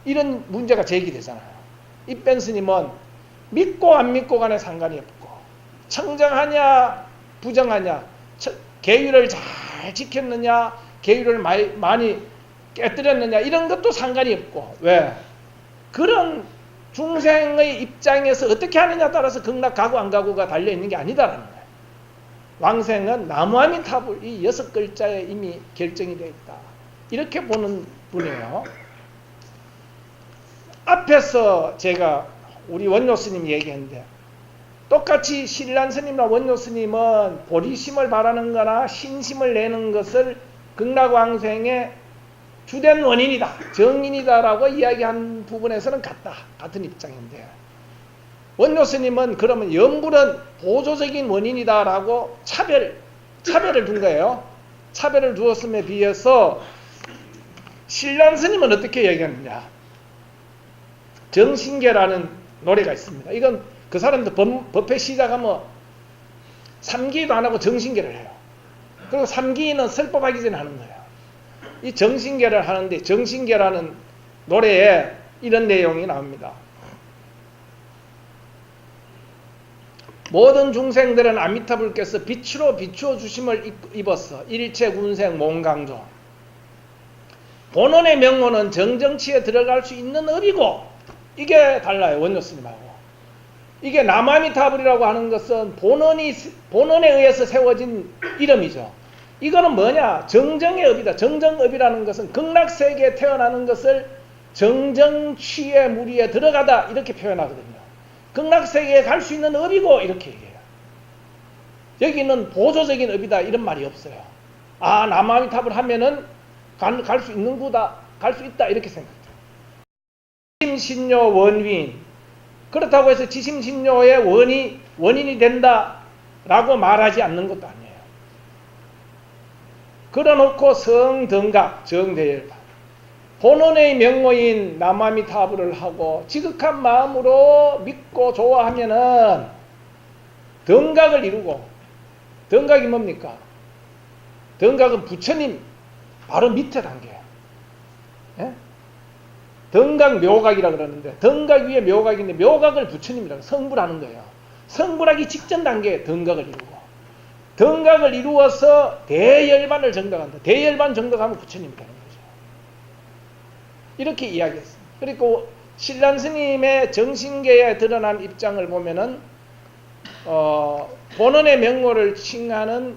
이런 문제가 제기되잖아요. 입변 스님은 믿고 안 믿고 간에 상관이 없고, 청정하냐 부정하냐, 계율을 잘 지켰느냐 계율을 많이 깨뜨렸느냐 이런 것도 상관이 없고, 왜? 그런 중생의 입장에서 어떻게 하느냐에 따라서 극락 가고 안 가고가 달려있는 게 아니다라는 거예요. 왕생은 나무아미타불 이 6글자에 이미 결정이 되어 있다. 이렇게 보는 분이에요. 앞에서 제가 우리 원효 스님 얘기했는데, 똑같이 신란 스님과 원효 스님은 보리심을 바라는 거나 신심을 내는 것을 극락왕생의 주된 원인이다, 정인이다라고 이야기한 부분에서는 같은 입장인데, 원효 스님은 그러면 연불은 보조적인 원인이다라고 차별을 둔 거예요. 차별을 두었음에 비해서 신란 스님은 어떻게 얘기하느냐. 정신계라는 노래가 있습니다. 이건 그 사람들 법회 시작하면 삼기도 안 하고 정신계를 해요. 그리고 삼기는 설법하기 전에 하는 거예요. 이 정신계를 하는데, 정신계라는 노래에 이런 내용이 나옵니다. 모든 중생들은 아미타불께서 빛으로 비추어 주심을 입었어. 일체 군생 몽강조. 본원의 명호는 정정치에 들어갈 수 있는 업이고, 이게 달라요. 원효스님하고. 이게 남아미타불이라고 하는 것은 본원에 의해서 세워진 이름이죠. 이거는 뭐냐? 정정의 업이다. 정정업이라는 것은 극락세계에 태어나는 것을 정정취의 무리에 들어가다 이렇게 표현하거든요. 극락세계에 갈 수 있는 업이고 이렇게 얘기해요. 여기는 보조적인 업이다 이런 말이 없어요. 아, 남아미타불 하면은 갈 수 있는 구다, 갈 수 있다 이렇게 생각해요. 지심신료 원윈, 그렇다고 해서 지심신료의 원인이 된다라고 말하지 않는 것도 아니에요. 그러놓고 성등각, 정대열반, 본원의 명호인 남아미타불을 하고 지극한 마음으로 믿고 좋아하면은 등각을 이루고, 등각이 뭡니까? 등각은 부처님 바로 밑에 단계예요. 예? 등각 묘각이라 그러는데, 등각 위에 묘각인데 묘각을 부처님이라고 성불하는 거예요. 성불하기 직전 단계에 등각을 이루고, 등각을 이루어서 대열반을 정덕한다. 대열반 정덕하면 부처님이 되는 거죠. 이렇게 이야기했습니다. 그리고 신란 스님의 정신계에 드러난 입장을 보면은 본원의 명호를 칭하는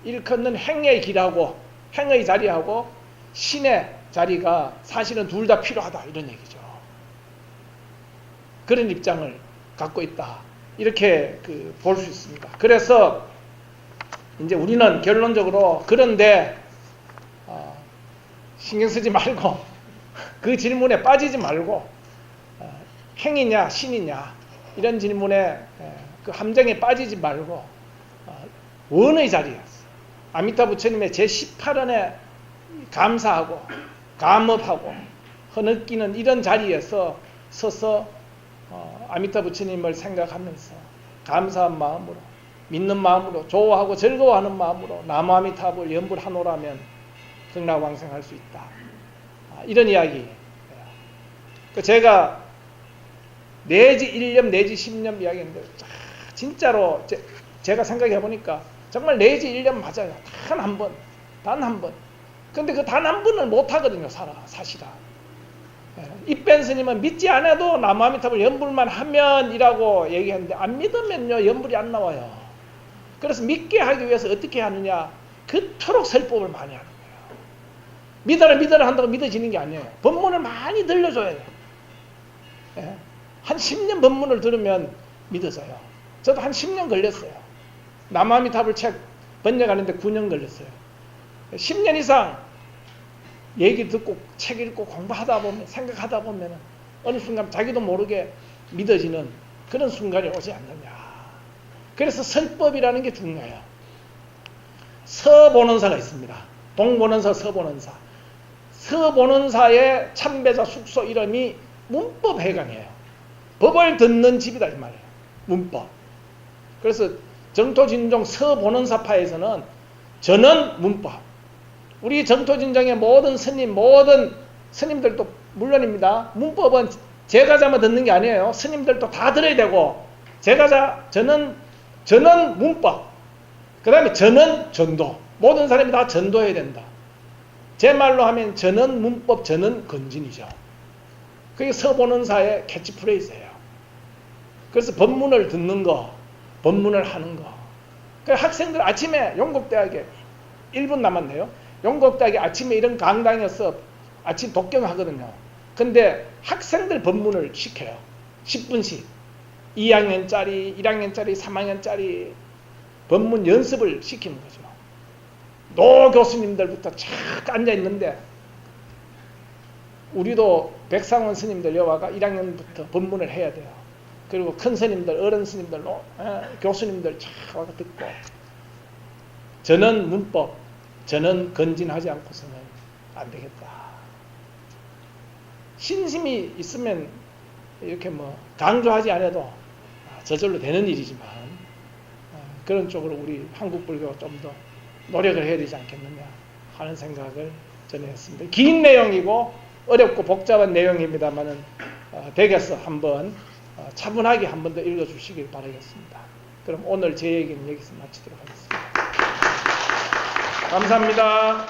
일컫는 행의 길하고 행의 자리하고 신의 자리가 사실은 둘 다 필요하다 이런 얘기죠. 그런 입장을 갖고 있다 이렇게 볼 수 있습니다. 그래서 이제 우리는 결론적으로 그런데 신경 쓰지 말고 그 질문에 빠지지 말고 행이냐 신이냐 이런 질문에 그 함정에 빠지지 말고 원의 자리였어. 아미타 부처님의 제18원에 감사하고 감업하고 허느끼는 이런 자리에서 서서 아미타 부처님을 생각하면서 감사한 마음으로, 믿는 마음으로, 좋아하고 즐거워하는 마음으로 남아미타불 연불하노라면 극락왕생할 수 있다. 이런 이야기. 제가 내지 1년 내지 10년 이야기했는데 진짜로 제가 생각해 보니까 정말 내지 1년 맞아요. 단 한 번. 근데 그 단 한 번을 못 하거든요. 사실은. 입변 스님은 믿지 않아도 남아미타불 연불만 하면이라고 얘기했는데, 안 믿으면요 연불이 안 나와요. 그래서 믿게 하기 위해서 어떻게 하느냐, 그토록 설법을 많이 하는 거예요. 믿어라 한다고 믿어지는 게 아니에요. 법문을 많이 들려줘야 돼요. 한 10년 법문을 들으면 믿어져요. 저도 한 10년 걸렸어요. 남아미타불 책 번역하는데 9년 걸렸어요. 10년 이상 얘기 듣고 책 읽고 공부하다 보면, 생각하다 보면 어느 순간 자기도 모르게 믿어지는 그런 순간이 오지 않느냐. 그래서 설법이라는 게 중요해요. 서보는사가 있습니다. 동보는사, 서보는사. 서보는사의 참배자 숙소 이름이 문법회강이에요. 법을 듣는 집이다 이 말이에요. 문법. 그래서 정토진종 서보는사파에서는 저는 문법. 우리 정토진종의 모든 스님, 모든 스님들도 물론입니다. 문법은 제가자만 듣는 게 아니에요. 스님들도 다 들어야 되고, 저는 문법. 그 다음에 저는 전도. 모든 사람이 다 전도해야 된다. 제 말로 하면 저는 문법, 저는 건진이죠. 그게 서보는사의 캐치프레이즈예요. 그래서 법문을 듣는 거, 법문을 하는 거. 그 학생들 아침에 용국대학에 1분 남았네요. 용국대학에 아침에 이런 강당에서 아침 독경하거든요. 근데 학생들 법문을 시켜요. 10분씩. 2학년짜리, 1학년짜리, 3학년짜리 법문 연습을 시키는 거죠. 노 교수님들부터 쫙 앉아있는데 우리도 백상원 스님들 여와가 1학년부터 법문을 해야 돼요. 그리고 큰 스님들, 어른 스님들, 교수님들 쫙 와서 듣고 저는 문법, 저는 건진하지 않고서는 안 되겠다. 신심이 있으면 이렇게 뭐 강조하지 않아도 저절로 되는 일이지만 그런 쪽으로 우리 한국 불교가 좀 더 노력을 해야 되지 않겠느냐 하는 생각을 전했습니다. 긴 내용이고 어렵고 복잡한 내용입니다만은 댁에서 한번 차분하게 한 번 더 읽어주시길 바라겠습니다. 그럼 오늘 제 얘기는 여기서 마치도록 하겠습니다. 감사합니다.